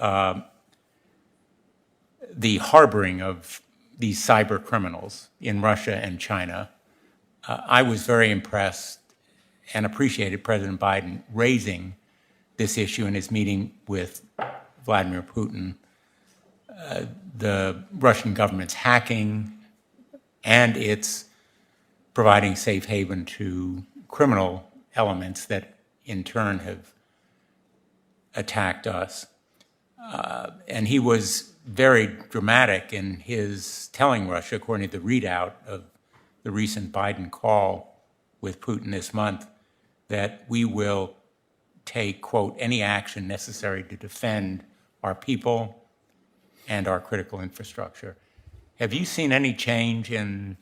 the harboring of these cyber criminals in Russia and China. I was very impressed and appreciated President Biden raising this issue in his meeting with Vladimir Putin. The Russian government's hacking and its providing safe haven to criminal elements that in turn have attacked us. And he was very dramatic in his telling Russia, according to the readout of the recent Biden call with Putin this month, that we will take, quote, any action necessary to defend our people and our critical infrastructure. Have you seen any change in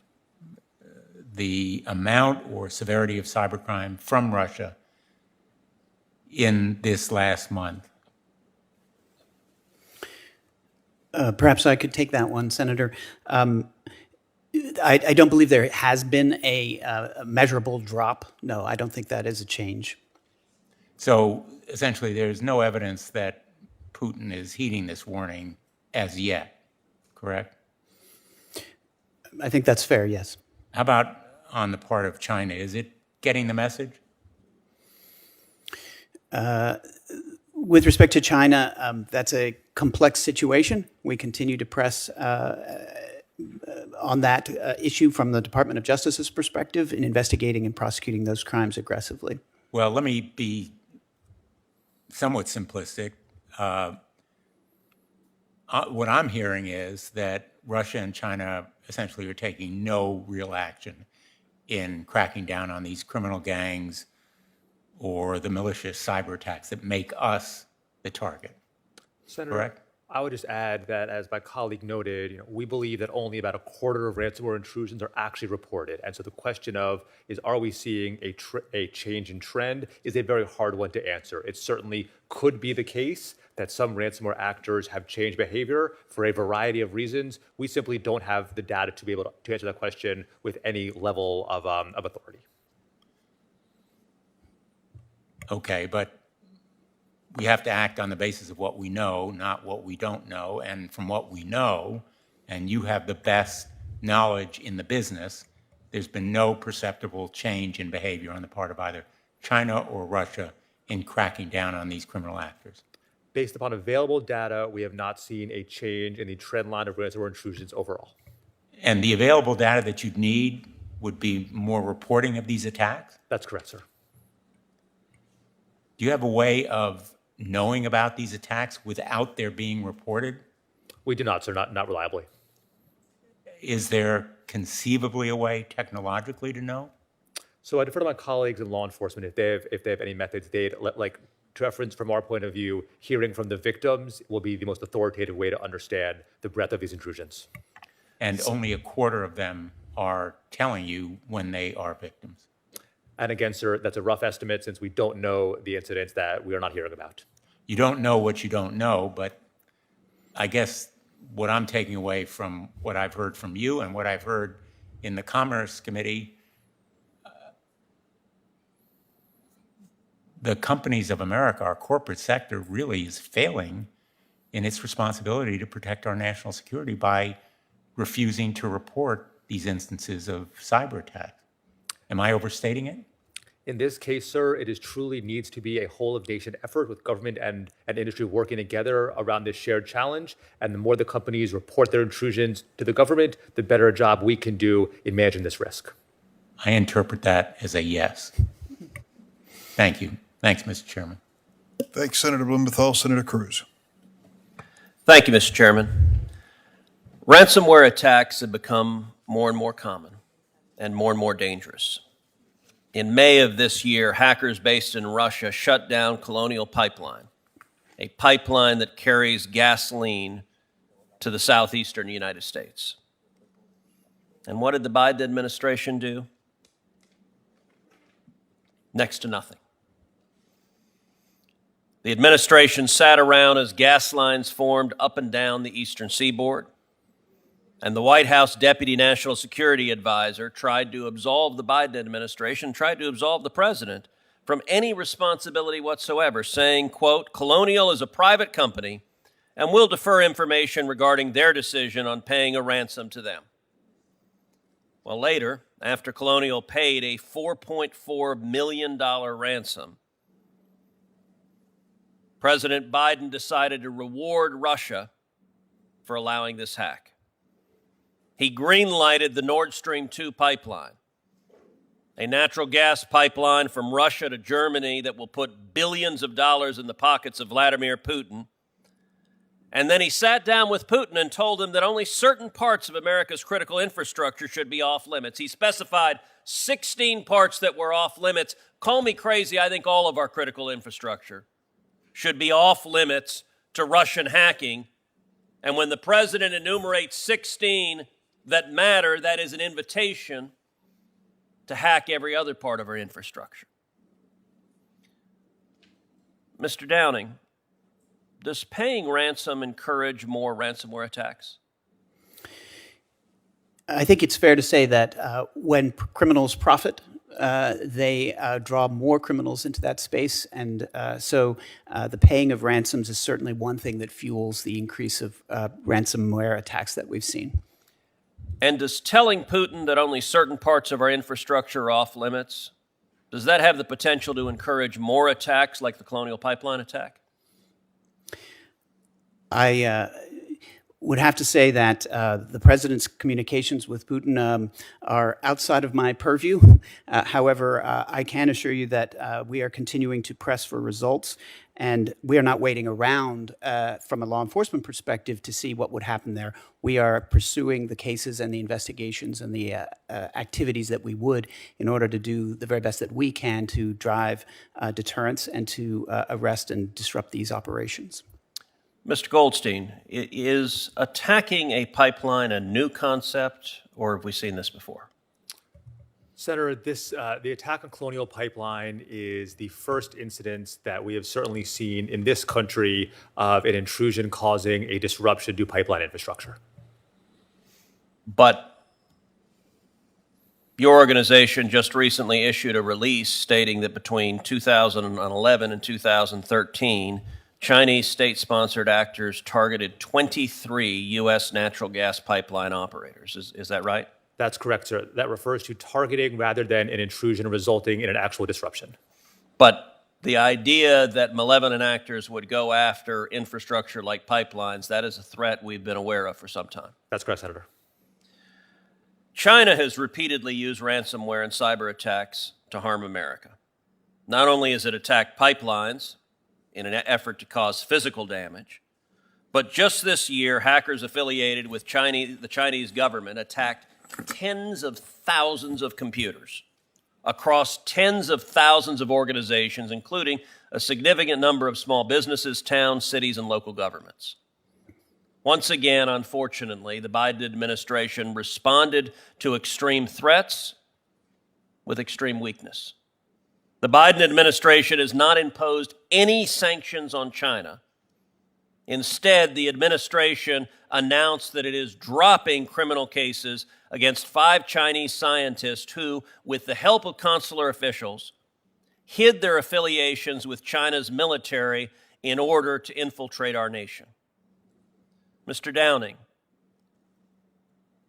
the amount or severity of cybercrime from Russia in this last month?
Perhaps I could take that one, Senator. I don't believe there has been a measurable drop. No, I don't think that is a change.
So essentially, there's no evidence that Putin is heeding this warning as yet, correct?
I think that's fair, yes.
How about on the part of China? Is it getting the message?
With respect to China, that's a complex situation. We continue to press on that issue from the Department of Justice's perspective in investigating and prosecuting those crimes aggressively.
Well, let me be somewhat simplistic. What I'm hearing is that Russia and China essentially are taking no real action in cracking down on these criminal gangs or the malicious cyber attacks that make us the target.
Senator,
correct?
I would just add that, as my colleague noted, we believe that only about a quarter of ransomware intrusions are actually reported. And so the question of are we seeing a change in trend is a very hard one to answer. It certainly could be the case that some ransomware actors have changed behavior for a variety of reasons. We simply don't have the data to be able to answer that question with any level of authority.
Okay, but we have to act on the basis of what we know, not what we don't know. And from what we know, and you have the best knowledge in the business, there's been no perceptible change in behavior on the part of either China or Russia in cracking down on these criminal actors.
Based upon available data, we have not seen a change in the trend line of ransomware intrusions overall.
And the available data that you'd need would be more reporting of these attacks?
That's correct, sir.
Do you have a way of knowing about these attacks without their being reported?
We do not, sir, not reliably.
Is there conceivably a way technologically to know?
So I defer to my colleagues in law enforcement if they have any methods. Like to reference from our point of view, hearing from the victims will be the most authoritative way to understand the breadth of these intrusions.
And only a quarter of them are telling you when they are victims.
And again, sir, that's a rough estimate since we don't know the incidents that we are not hearing about.
You don't know what you don't know, but I guess what I'm taking away from what I've heard from you and what I've heard in the Commerce Committee, the companies of America, our corporate sector, really is failing in its responsibility to protect our national security by refusing to report these instances of cyber attacks. Am I overstating it?
In this case, sir, it truly needs to be a whole-of-nation effort with government and industry working together around this shared challenge. And the more the companies report their intrusions to the government, the better a job we can do in managing this risk.
I interpret that as a yes. Thank you. Thanks, Mr. Chairman.
Thanks, Senator Blumenthal. Senator Cruz.
Thank you, Mr. Chairman. Ransomware attacks have become more and more common and more dangerous. In May of this year, hackers based in Russia shut down Colonial Pipeline, a pipeline that carries gasoline to the southeastern United States. And what did the Biden administration do? Next to nothing. The administration sat around as gas lines formed up and down the eastern seaboard. And the White House Deputy National Security Advisor tried to absolve the Biden administration, tried to absolve the president from any responsibility whatsoever, saying, quote, Colonial is a private company and will defer information regarding their decision on paying a ransom to them. Well, later, after Colonial paid a $4.4 million ransom, President Biden decided to reward Russia for allowing this hack. He green-lighted the Nord Stream 2 pipeline, a natural gas pipeline from Russia to Germany that will put billions of dollars in the pockets of Vladimir Putin And then he sat down with Putin and told him that only certain parts of America's critical infrastructure should be off limits. He specified 16 parts that were off limits. Call me crazy, I think all of our critical infrastructure should be off limits to Russian hacking. And when the president enumerates 16 that matter, that is an invitation to hack every other part of our infrastructure. Mr. Downing, does paying ransom encourage more ransomware attacks?
I think it's fair to say that when criminals profit, they draw more criminals into that space. And so the paying of ransoms is certainly one thing that fuels the increase of ransomware attacks that we've seen.
And does telling Putin that only certain parts of our infrastructure are off limits, does that have the potential to encourage more attacks like the Colonial Pipeline attack?
I would have to say that the president's communications with Putin are outside of my purview. However, I can assure you that we are continuing to press for results, and we are not waiting around from a law enforcement perspective to see what would happen there. We are pursuing the cases and the investigations and the activities that we would in order to do the very best that we can to drive deterrence and to arrest and disrupt these operations.
Mr. Goldstein, is attacking a pipeline a new concept, or have we seen this before?
Senator, the attack on Colonial Pipeline is the first incident that we have certainly seen in this country of an intrusion causing a disruption to pipeline infrastructure.
But your organization just recently issued a release stating that between 2011 and 2013, Chinese state-sponsored actors targeted 23 U.S. natural gas pipeline operators. Is that right?
That's correct, sir. That refers to targeting rather than an intrusion resulting in an actual disruption.
But the idea that malevolent actors would go after infrastructure like pipelines, that is a threat we've been aware of for some time.
That's correct, Senator.
China has repeatedly used ransomware and cyber attacks to harm America. Not only has it attacked pipelines in an effort to cause physical damage, but just this year, hackers affiliated with the Chinese government attacked tens of thousands of computers across tens of thousands of organizations, including a significant number of small businesses, towns, cities, and local governments. Once again, unfortunately, the Biden administration responded to extreme threats with extreme weakness. The Biden administration has not imposed any sanctions on China. Instead, the administration announced that it is dropping criminal cases against 5 Chinese scientists who, with the help of consular officials, hid their affiliations with China's military in order to infiltrate our nation. Mr. Downing,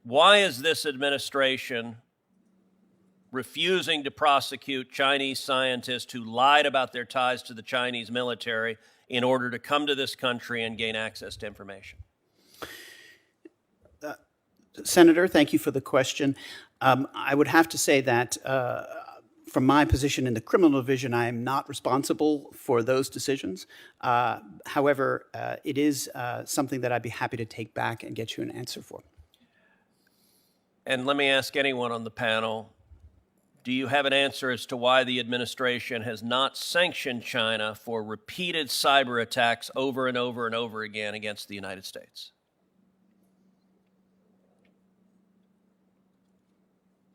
why is this administration refusing to prosecute Chinese scientists who lied about their ties to the Chinese military in order to come to this country and gain access to information?
Senator, thank you for the question. I would have to say that from my position in the criminal division, I am not responsible for those decisions. However, it is something that I'd be happy to take back and get you an answer for.
And let me ask anyone on the panel, do you have an answer as to why the administration has not sanctioned China for repeated cyber attacks over and over and over again against the United States?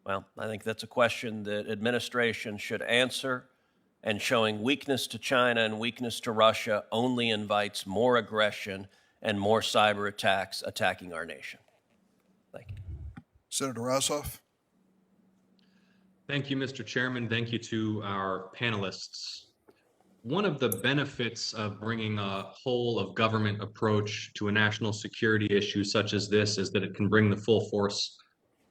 Well, I think that's a question that administration should answer, and showing weakness to China and weakness to Russia only invites more aggression and more cyber attacks attacking our nation. Thank you.
Senator Ossoff.
Thank you, Mr. Chairman. Thank you to our panelists. One of the benefits of bringing a whole of government approach to a national security issue such as this is that it can bring the full force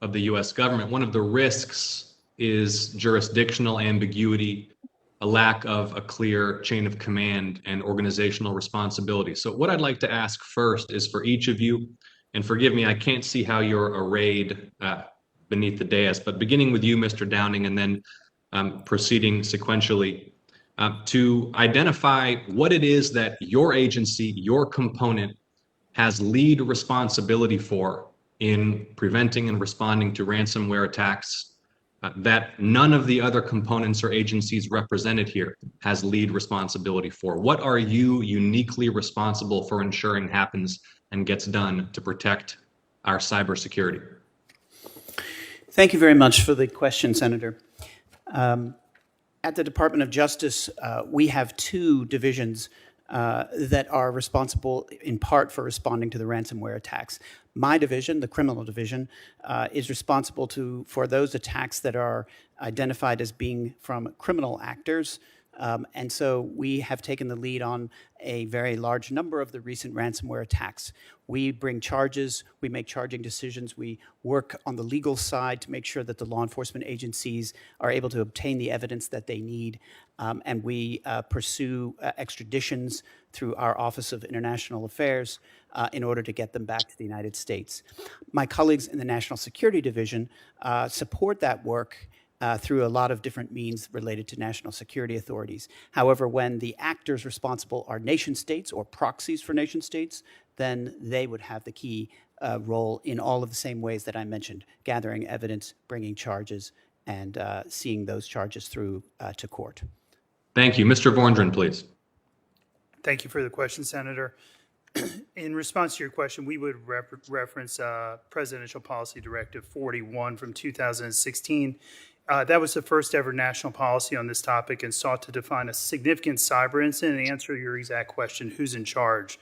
of the U.S. government. One of the risks is jurisdictional ambiguity, a lack of a clear chain of command and organizational responsibility. So what I'd like to ask first is for each of you, and forgive me, I can't see how you're arrayed beneath the dais, but beginning with you, Mr. Downing, and then proceeding sequentially, to identify what it is that your agency, your component, has lead responsibility for in preventing and responding to ransomware attacks that none of the other components or agencies represented here has lead responsibility for? What are you uniquely responsible for ensuring happens and gets done to protect our cybersecurity?
Thank you very much for the question, Senator. At the Department of Justice, we have two divisions that are responsible in part for responding to the ransomware attacks. My division, the criminal division, is responsible for those attacks that are identified as being from criminal actors. And so we have taken the lead on a very large number of the recent ransomware attacks. We bring charges, we make charging decisions, we work on the legal side to make sure that the law enforcement agencies are able to obtain the evidence that they need, and we pursue extraditions through our Office of International Affairs in order to get them back to the United States. My colleagues in the National Security Division support that work through a lot of different means related to national security authorities. However, when the actors responsible are nation states or proxies for nation states, then they would have the key role in all of the same ways that I mentioned: gathering evidence, bringing charges, and seeing those charges through to court.
Thank you. Mr. Vorndran, please.
Thank you for the question, Senator. In response to your question, we would reference Presidential Policy Directive 41 from 2016. That was the first ever national policy on this topic and sought to define a significant cyber incident and answer your exact question, who's in charge.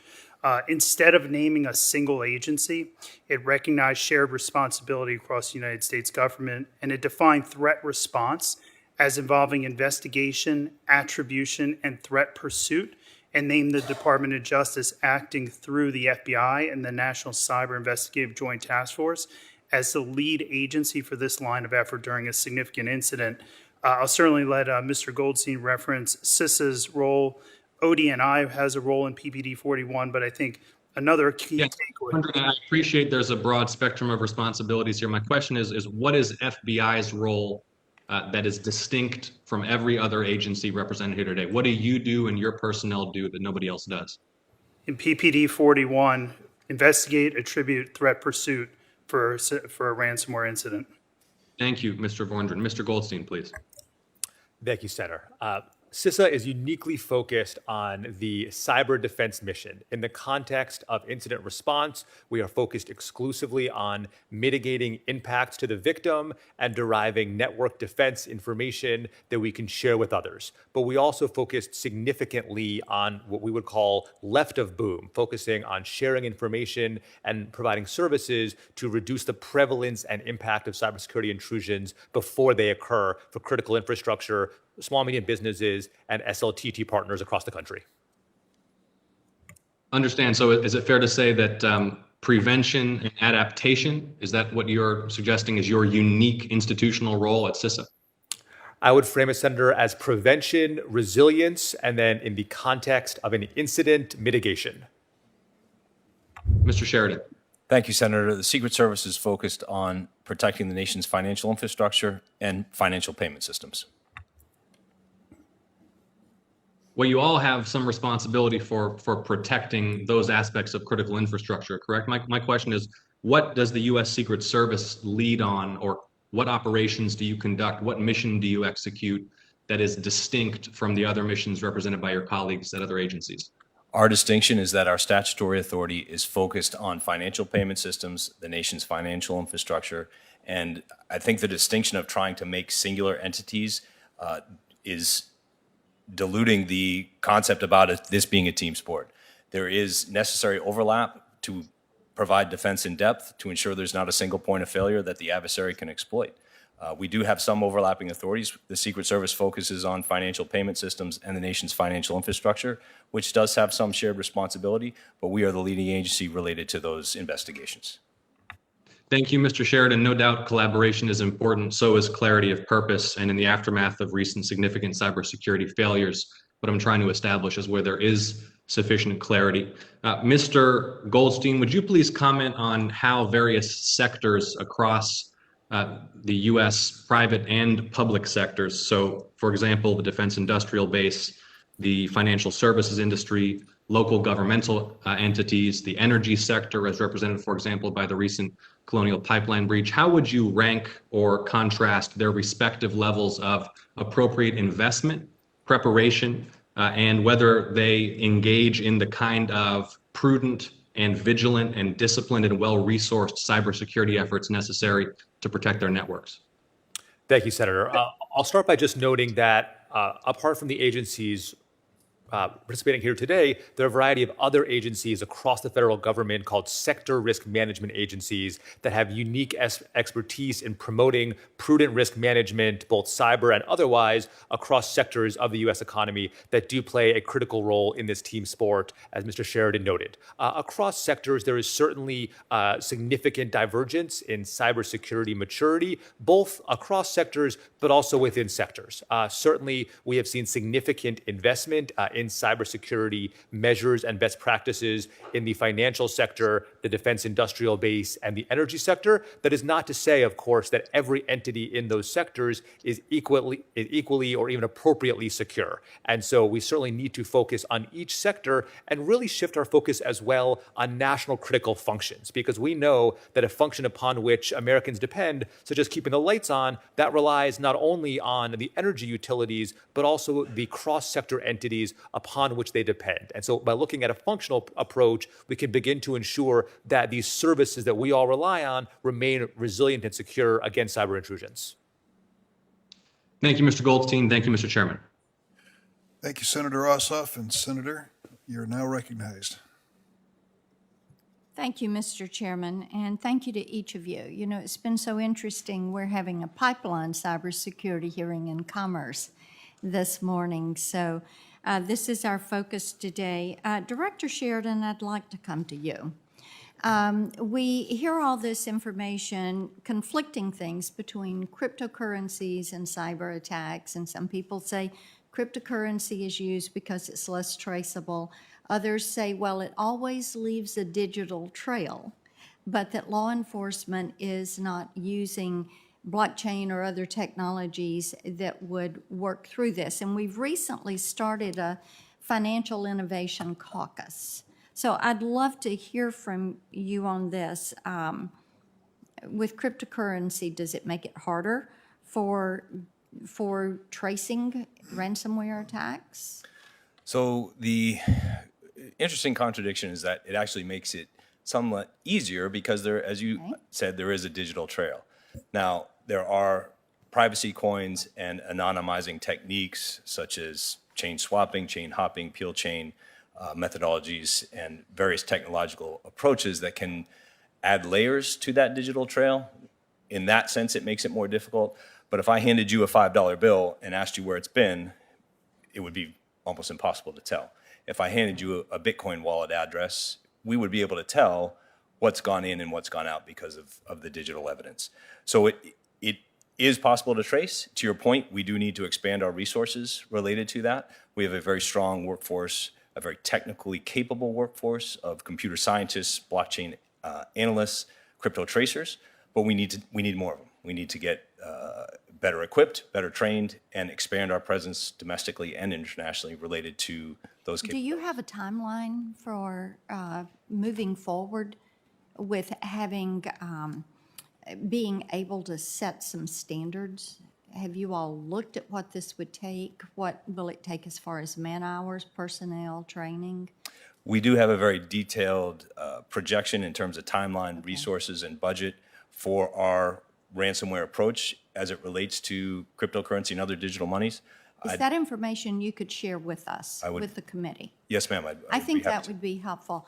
Instead of naming a single agency, it recognized shared responsibility across the United States government, and it defined threat response as involving investigation, attribution, and threat pursuit, and named the Department of Justice acting through the FBI and the National Cyber Investigative Joint Task Force as the lead agency for this line of effort during a significant incident. I'll certainly let Mr. Goldstein reference CISA's role. ODNI has a role in PPD 41, but I think another key takeaway.
I appreciate there's a broad spectrum of responsibilities here. My question is what is FBI's role that is distinct from every other agency represented here today? What do you do and your personnel do that nobody else does?
In PPD 41, investigate, attribute, threat pursuit for a ransomware incident.
Thank you, Mr. Vorndran. Mr. Goldstein, please.
Thank you, Senator. CISA is uniquely focused on the cyber defense mission. In the context of incident response, we are focused exclusively on mitigating impacts to the victim and deriving network defense information that we can share with others. But we also focused significantly on what we would call left of boom, focusing on sharing information and providing services to reduce the prevalence and impact of cybersecurity intrusions before they occur for critical infrastructure, small, medium businesses, and SLTT partners across the country.
Understand. So is it fair to say that prevention and adaptation, is that what you're suggesting is your unique institutional role at CISA?
I would frame it, Senator, as prevention, resilience, and then in the context of an incident, mitigation.
Mr. Sheridan.
Thank you, Senator. The Secret Service is focused on protecting the nation's financial infrastructure and financial payment systems.
Well, you all have some responsibility for protecting those aspects of critical infrastructure, correct? My question is, what does the U.S. Secret Service lead on, or what operations do you conduct? What mission do you execute that is distinct from the other missions represented by your colleagues at other agencies?
Our distinction is that our statutory authority is focused on financial payment systems, the nation's financial infrastructure, and I think the distinction of trying to make singular entities is diluting the concept about this being a team sport. There is necessary overlap to provide defense in depth to ensure there's not a single point of failure that the adversary can exploit. We do have some overlapping authorities. The Secret Service focuses on financial payment systems and the nation's financial infrastructure, which does have some shared responsibility, but we are the leading agency related to those investigations.
Thank you, Mr. Sheridan. No doubt collaboration is important, so is clarity of purpose. And in the aftermath of recent significant cybersecurity failures, what I'm trying to establish is where there is sufficient clarity. Mr. Goldstein, would you please comment on how various sectors across the U.S. private and public sectors, so for example, the defense industrial base, the financial services industry, local governmental entities, the energy sector as represented, for example, by the recent Colonial Pipeline breach. How would you rank or contrast their respective levels of appropriate investment, preparation, and whether they engage in the kind of prudent and vigilant and disciplined and well-resourced cybersecurity efforts necessary to protect their networks?
Thank you, Senator. I'll start by just noting that apart from the agencies participating here today, there are a variety of other agencies across the federal government called sector risk management agencies that have unique expertise in promoting prudent risk management, both cyber and otherwise, across sectors of the U.S. economy that do play a critical role in this team sport, as Mr. Sheridan noted. Across sectors, there is certainly significant divergence in cybersecurity maturity, both across sectors, but also within sectors. Certainly, we have seen significant investment in cybersecurity measures and best practices in the financial sector, the defense industrial base, and the energy sector. That is not to say, of course, that every entity in those sectors is equally or even appropriately secure. And so we certainly need to focus on each sector and really shift our focus as well on national critical functions, because we know that a function upon which Americans depend, such as keeping the lights on, that relies not only on the energy utilities, but also the cross-sector entities upon which they depend. And so by looking at a functional approach, we can begin to ensure that these services that we all rely on remain resilient and secure against cyber intrusions.
Thank you, Mr. Goldstein. Thank you, Mr. Chairman.
Thank you, Senator Ossoff. And Senator, you're now recognized.
Thank you, Mr. Chairman, and thank you to each of you. You know, it's been so interesting. We're having a pipeline cybersecurity hearing in Commerce this morning, so this is our focus today. Director Sheridan, I'd like to come to you. We hear all this information, conflicting things between cryptocurrencies and cyber attacks, and some people say cryptocurrency is used because it's less traceable. Others say, well, it always leaves a digital trail, but that law enforcement is not using blockchain or other technologies that would work through this. And we've recently started a financial innovation caucus. So I'd love to hear from you on this. With cryptocurrency, does it make it harder for tracing ransomware attacks?
So the interesting contradiction is that it actually makes it somewhat easier because there, as you said, there is a digital trail. Now, there are privacy coins and anonymizing techniques such as chain swapping, chain hopping, peel chain methodologies, and various technological approaches that can add layers to that digital trail. In that sense, it makes it more difficult. But if I handed you a $5 bill and asked you where it's been, it would be almost impossible to tell. If I handed you a Bitcoin wallet address, we would be able to tell what's gone in and what's gone out because of the digital evidence. So it is possible to trace. To your point, we do need to expand our resources related to that. We have a very strong workforce, a very technically capable workforce of computer scientists, blockchain analysts, crypto tracers, but we need more of them. We need to get better equipped, better trained, and expand our presence domestically and internationally related to those capabilities.
Do you have a timeline for moving forward with having, being able to set some standards? Have you all looked at what this would take? What will it take as far as man hours, personnel, training?
We do have a very detailed projection in terms of timeline, resources, and budget for our ransomware approach as it relates to cryptocurrency and other digital monies.
Is that information you could share with us, with the committee?
Yes, ma'am.
I think that would be helpful.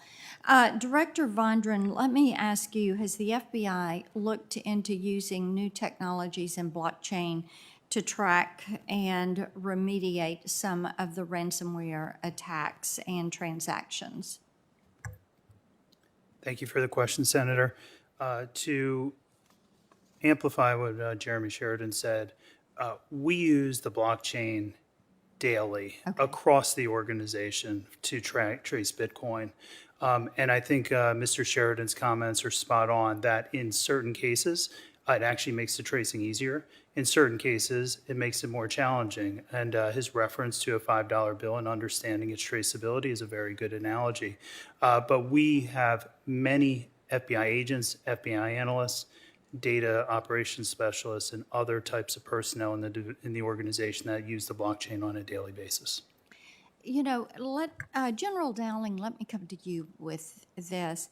Director Vondran, let me ask you, has the FBI looked into using new technologies in blockchain to track and remediate some of the ransomware attacks and transactions?
Thank you for the question, Senator. To amplify what Jeremy Sheridan said, we use the blockchain daily across the organization to trace Bitcoin. And I think Mr. Sheridan's comments are spot on that in certain cases, It actually makes the tracing easier. In certain cases, it makes it more challenging. And his reference to a $5 bill and understanding its traceability is a very good analogy. But we have many FBI agents, FBI analysts, data operations specialists, and other types of personnel in the organization that use the blockchain on a daily basis.
You know, General Dowling, let me come to you with this.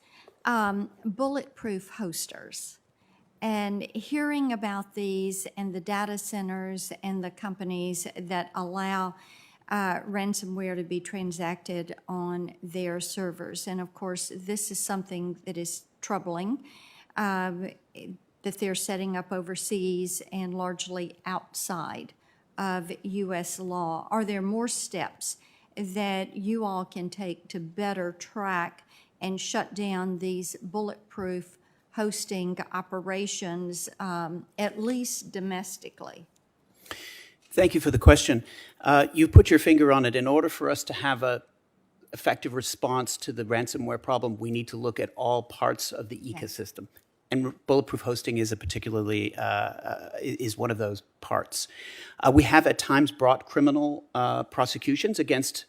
Bulletproof hosters. And hearing about these and the data centers and the companies that allow ransomware to be transacted on their servers. And of course, this is something that is troubling, that they're setting up overseas and largely outside of U.S. law. Are there more steps that you all can take to better track and shut down these bulletproof hosting operations, at least domestically?
Thank you for the question. You put your finger on it. In order for us to have an effective response to the ransomware problem, we need to look at all parts of the ecosystem. And bulletproof hosting is is one of those parts. We have at times brought criminal prosecutions against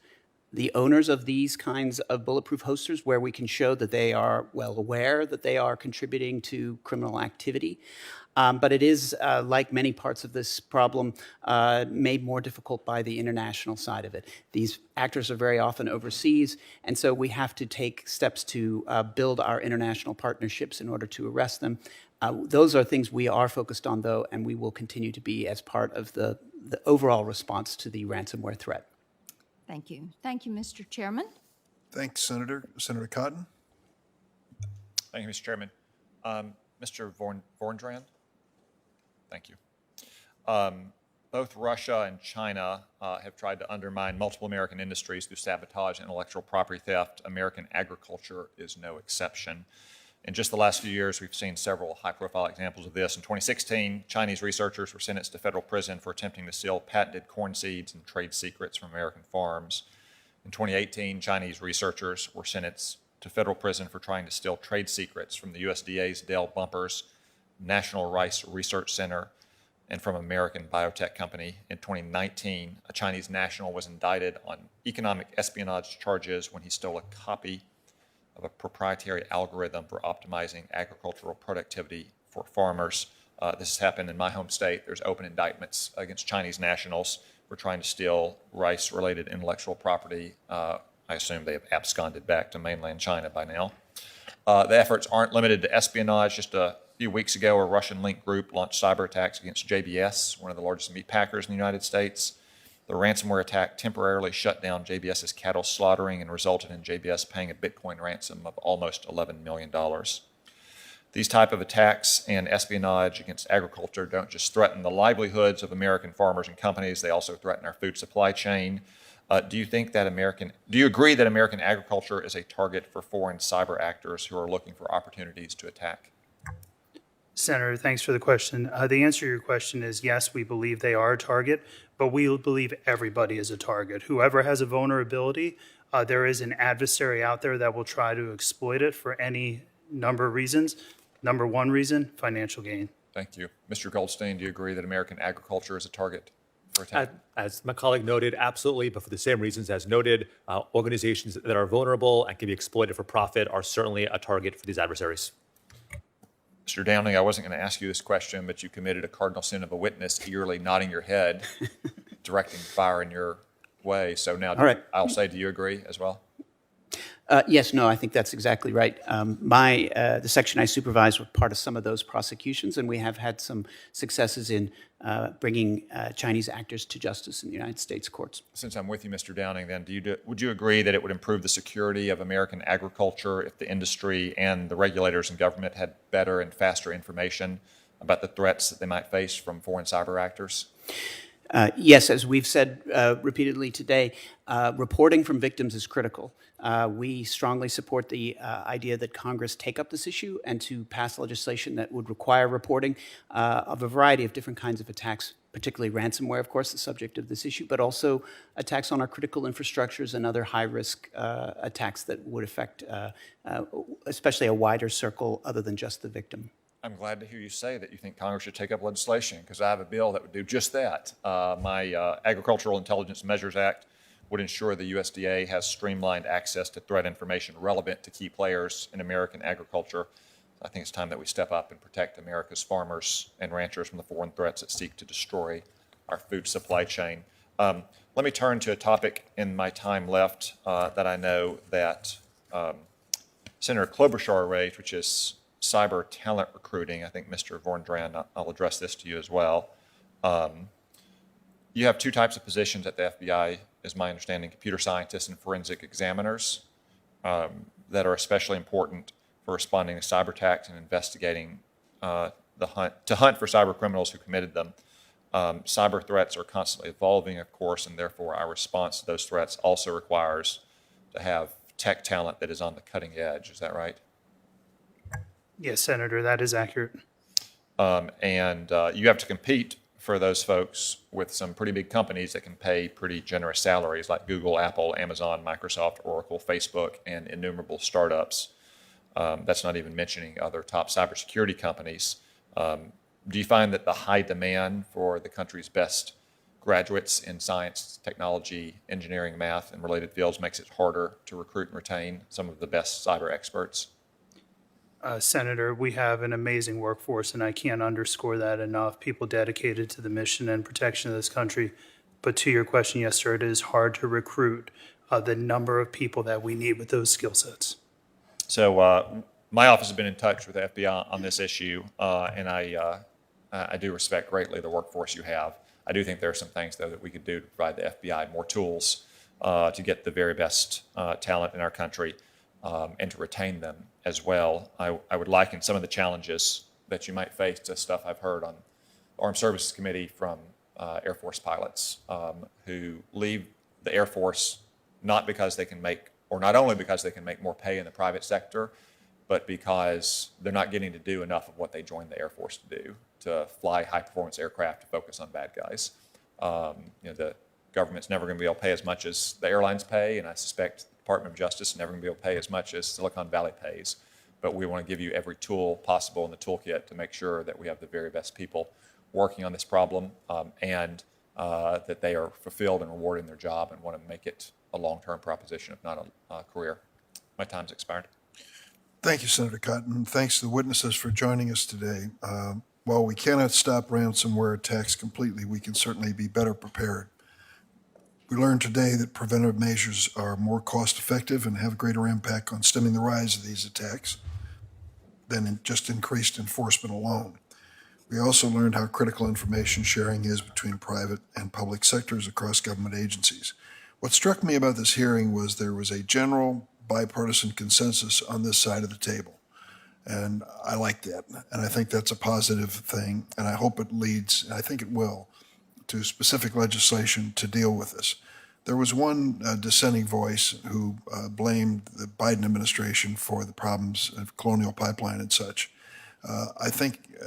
the owners of these kinds of bulletproof hosters, where we can show that they are well aware that they are contributing to criminal activity. But it is, like many parts of this problem, made more difficult by the international side of it. These actors are very often overseas, and so we have to take steps to build our international partnerships in order to arrest them. Those are things we are focused on, though, and we will continue to be as part of the overall response to the ransomware threat.
Thank you. Thank you, Mr. Chairman.
Thanks, Senator. Senator Cotton.
Thank you, Mr. Chairman. Mr. Vorndrand? Thank you. Both Russia and China have tried to undermine multiple American industries through sabotage and intellectual property theft. American agriculture is no exception. In just the last few years, we've seen several high-profile examples of this. In 2016, Chinese researchers were sentenced to federal prison for attempting to steal patented corn seeds and trade secrets from American farms. In 2018, Chinese researchers were sentenced to federal prison for trying to steal trade secrets from the USDA's Dell Bumpers, National Rice Research Center, and from an American biotech company. In 2019, a Chinese national was indicted on economic espionage charges when he stole a copy of a proprietary algorithm for optimizing agricultural productivity for farmers. This has happened in my home state. There's open indictments against Chinese nationals for trying to steal rice-related intellectual property. I assume they have absconded back to mainland China by now. The efforts aren't limited to espionage. Just a few weeks ago, a Russian-linked group launched cyber attacks against JBS, one of the largest meat packers in the United States. The ransomware attack temporarily shut down JBS's cattle slaughtering and resulted in JBS paying a Bitcoin ransom of almost $11 million. These type of attacks and espionage against agriculture don't just threaten the livelihoods of American farmers and companies, they also threaten our food supply chain. Do you agree that American agriculture is a target for foreign cyber actors who are looking for opportunities to attack?
Senator, thanks for the question. The answer to your question is yes, we believe they are a target, but we believe everybody is a target. Whoever has a vulnerability, there is an adversary out there that will try to exploit it for any number of reasons. Number one reason, financial gain.
Thank you. Mr. Goldstein, do you agree that American agriculture is a target for attack?
As my colleague noted, absolutely, but for the same reasons as noted, organizations that are vulnerable and can be exploited for profit are certainly a target for these adversaries.
Mr. Downing, I wasn't going to ask you this question, but you committed a cardinal sin of a witness, eagerly nodding your head, directing fire in your way. So now I'll say, do you agree as well?
Yes, no, I think that's exactly right. The section I supervised was part of some of those prosecutions, and we have had some successes in bringing Chinese actors to justice in the United States courts.
Since I'm with you, Mr. Downing, then would you agree that it would improve the security of American agriculture if the industry and the regulators and government had better and faster information about the threats that they might face from foreign cyber actors?
Yes, as we've said repeatedly today, reporting from victims is critical. We strongly support the idea that Congress take up this issue and to pass legislation that would require reporting of a variety of different kinds of attacks, particularly ransomware, of course, the subject of this issue, but also attacks on our critical infrastructures and other high-risk attacks that would affect especially a wider circle other than just the victim.
I'm glad to hear you say that you think Congress should take up legislation, because I have a bill that would do just that. My Agricultural Intelligence Measures Act would ensure the USDA has streamlined access to threat information relevant to key players in American agriculture. I think it's time that we step up and protect America's farmers and ranchers from the foreign threats that seek to destroy our food supply chain. Let me turn to a topic in my time left that I know that Senator Klobuchar raised, which is cyber talent recruiting. I think Mr. Vorndran, I'll address this to you as well. You have two types of positions at the FBI, is my understanding: computer scientists and forensic examiners, that are especially important for responding to cyber attacks and investigating to hunt for cyber criminals who committed them. Cyber threats are constantly evolving, of course, and therefore our response to those threats also requires to have tech talent that is on the cutting edge. Is that right?
Yes, Senator, that is accurate.
And you have to compete for those folks with some pretty big companies that can pay pretty generous salaries, like Google, Apple, Amazon, Microsoft, Oracle, Facebook, and innumerable startups. That's not even mentioning other top cybersecurity companies. Do you find that the high demand for the country's best graduates in science, technology, engineering, math, and related fields makes it harder to recruit and retain some of the best cyber experts?
Senator, we have an amazing workforce, and I can't underscore that enough. People dedicated to the mission and protection of this country. But to your question, yes, sir, it is hard to recruit the number of people that we need with those skill sets.
So my office has been in touch with the FBI on this issue, and I do respect greatly the workforce you have. I do think there are some things, though, that we could do to provide the FBI more tools to get the very best talent in our country and to retain them as well. I would liken some of the challenges that you might face to stuff I've heard on the Armed Services Committee from Air Force pilots who leave the Air Force not because they can make, or not only because they can make more pay in the private sector, but because they're not getting to do enough of what they joined the Air Force to do, to fly high-performance aircraft to focus on bad guys. The government's never going to be able to pay as much as the airlines pay, and I suspect the Department of Justice is never going to be able to pay as much as Silicon Valley pays. But we want to give you every tool possible in the toolkit to make sure that we have the very best people working on this problem and that they are fulfilled and rewarded in their job and want to make it a long-term proposition, if not a career. My time's expired.
Thank you, Senator Cotton. Thanks to the witnesses for joining us today. While we cannot stop ransomware attacks completely, we can certainly be better prepared. We learned today that preventive measures are more cost-effective and have greater impact on stemming the rise of these attacks than just increased enforcement alone. We also learned how critical information sharing is between private and public sectors across government agencies. What struck me about this hearing was there was a general bipartisan consensus on this side of the table. And I like that. And I think that's a positive thing. And I hope it leads, and I think it will, to specific legislation to deal with this. There was one dissenting voice who blamed the Biden administration for the problems of Colonial Pipeline and such. I think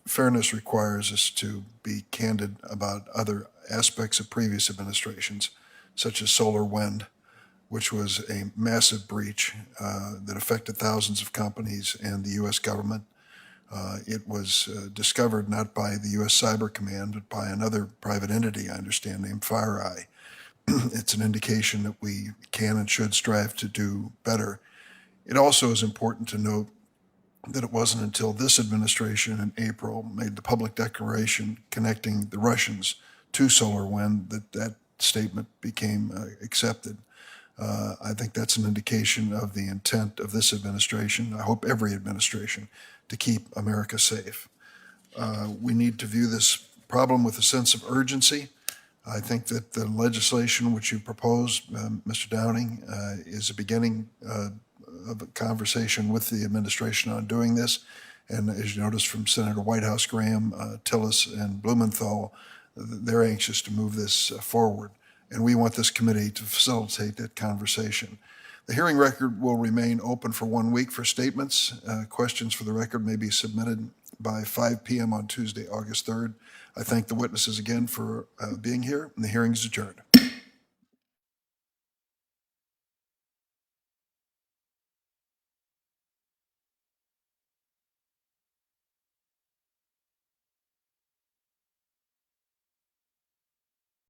fairness requires us to be candid about other aspects of previous administrations, such as solar wind, which was a massive breach that affected thousands of companies and the U.S. government. It was discovered not by the U.S. Cyber Command, but by another private entity, I understand, named FireEye. It's an indication that we can and should strive to do better. It also is important to note that it wasn't until this administration in April made the public declaration connecting the Russians to solar wind that that statement became accepted. I think that's an indication of the intent of this administration, I hope every administration, to keep America safe. We need to view this problem with a sense of urgency. I think that the legislation which you proposed, Mr. Downing, is a beginning of a conversation with the administration on doing this. And as you noticed from Senator Whitehouse, Graham, Tillis, and Blumenthal, they're anxious to move this forward. And we want this committee to facilitate that conversation. The hearing record will remain open for 1 week for statements. Questions for the record may be submitted by 5 p.m. on Tuesday, August 3rd. I thank the witnesses again for being here, and the hearing is adjourned.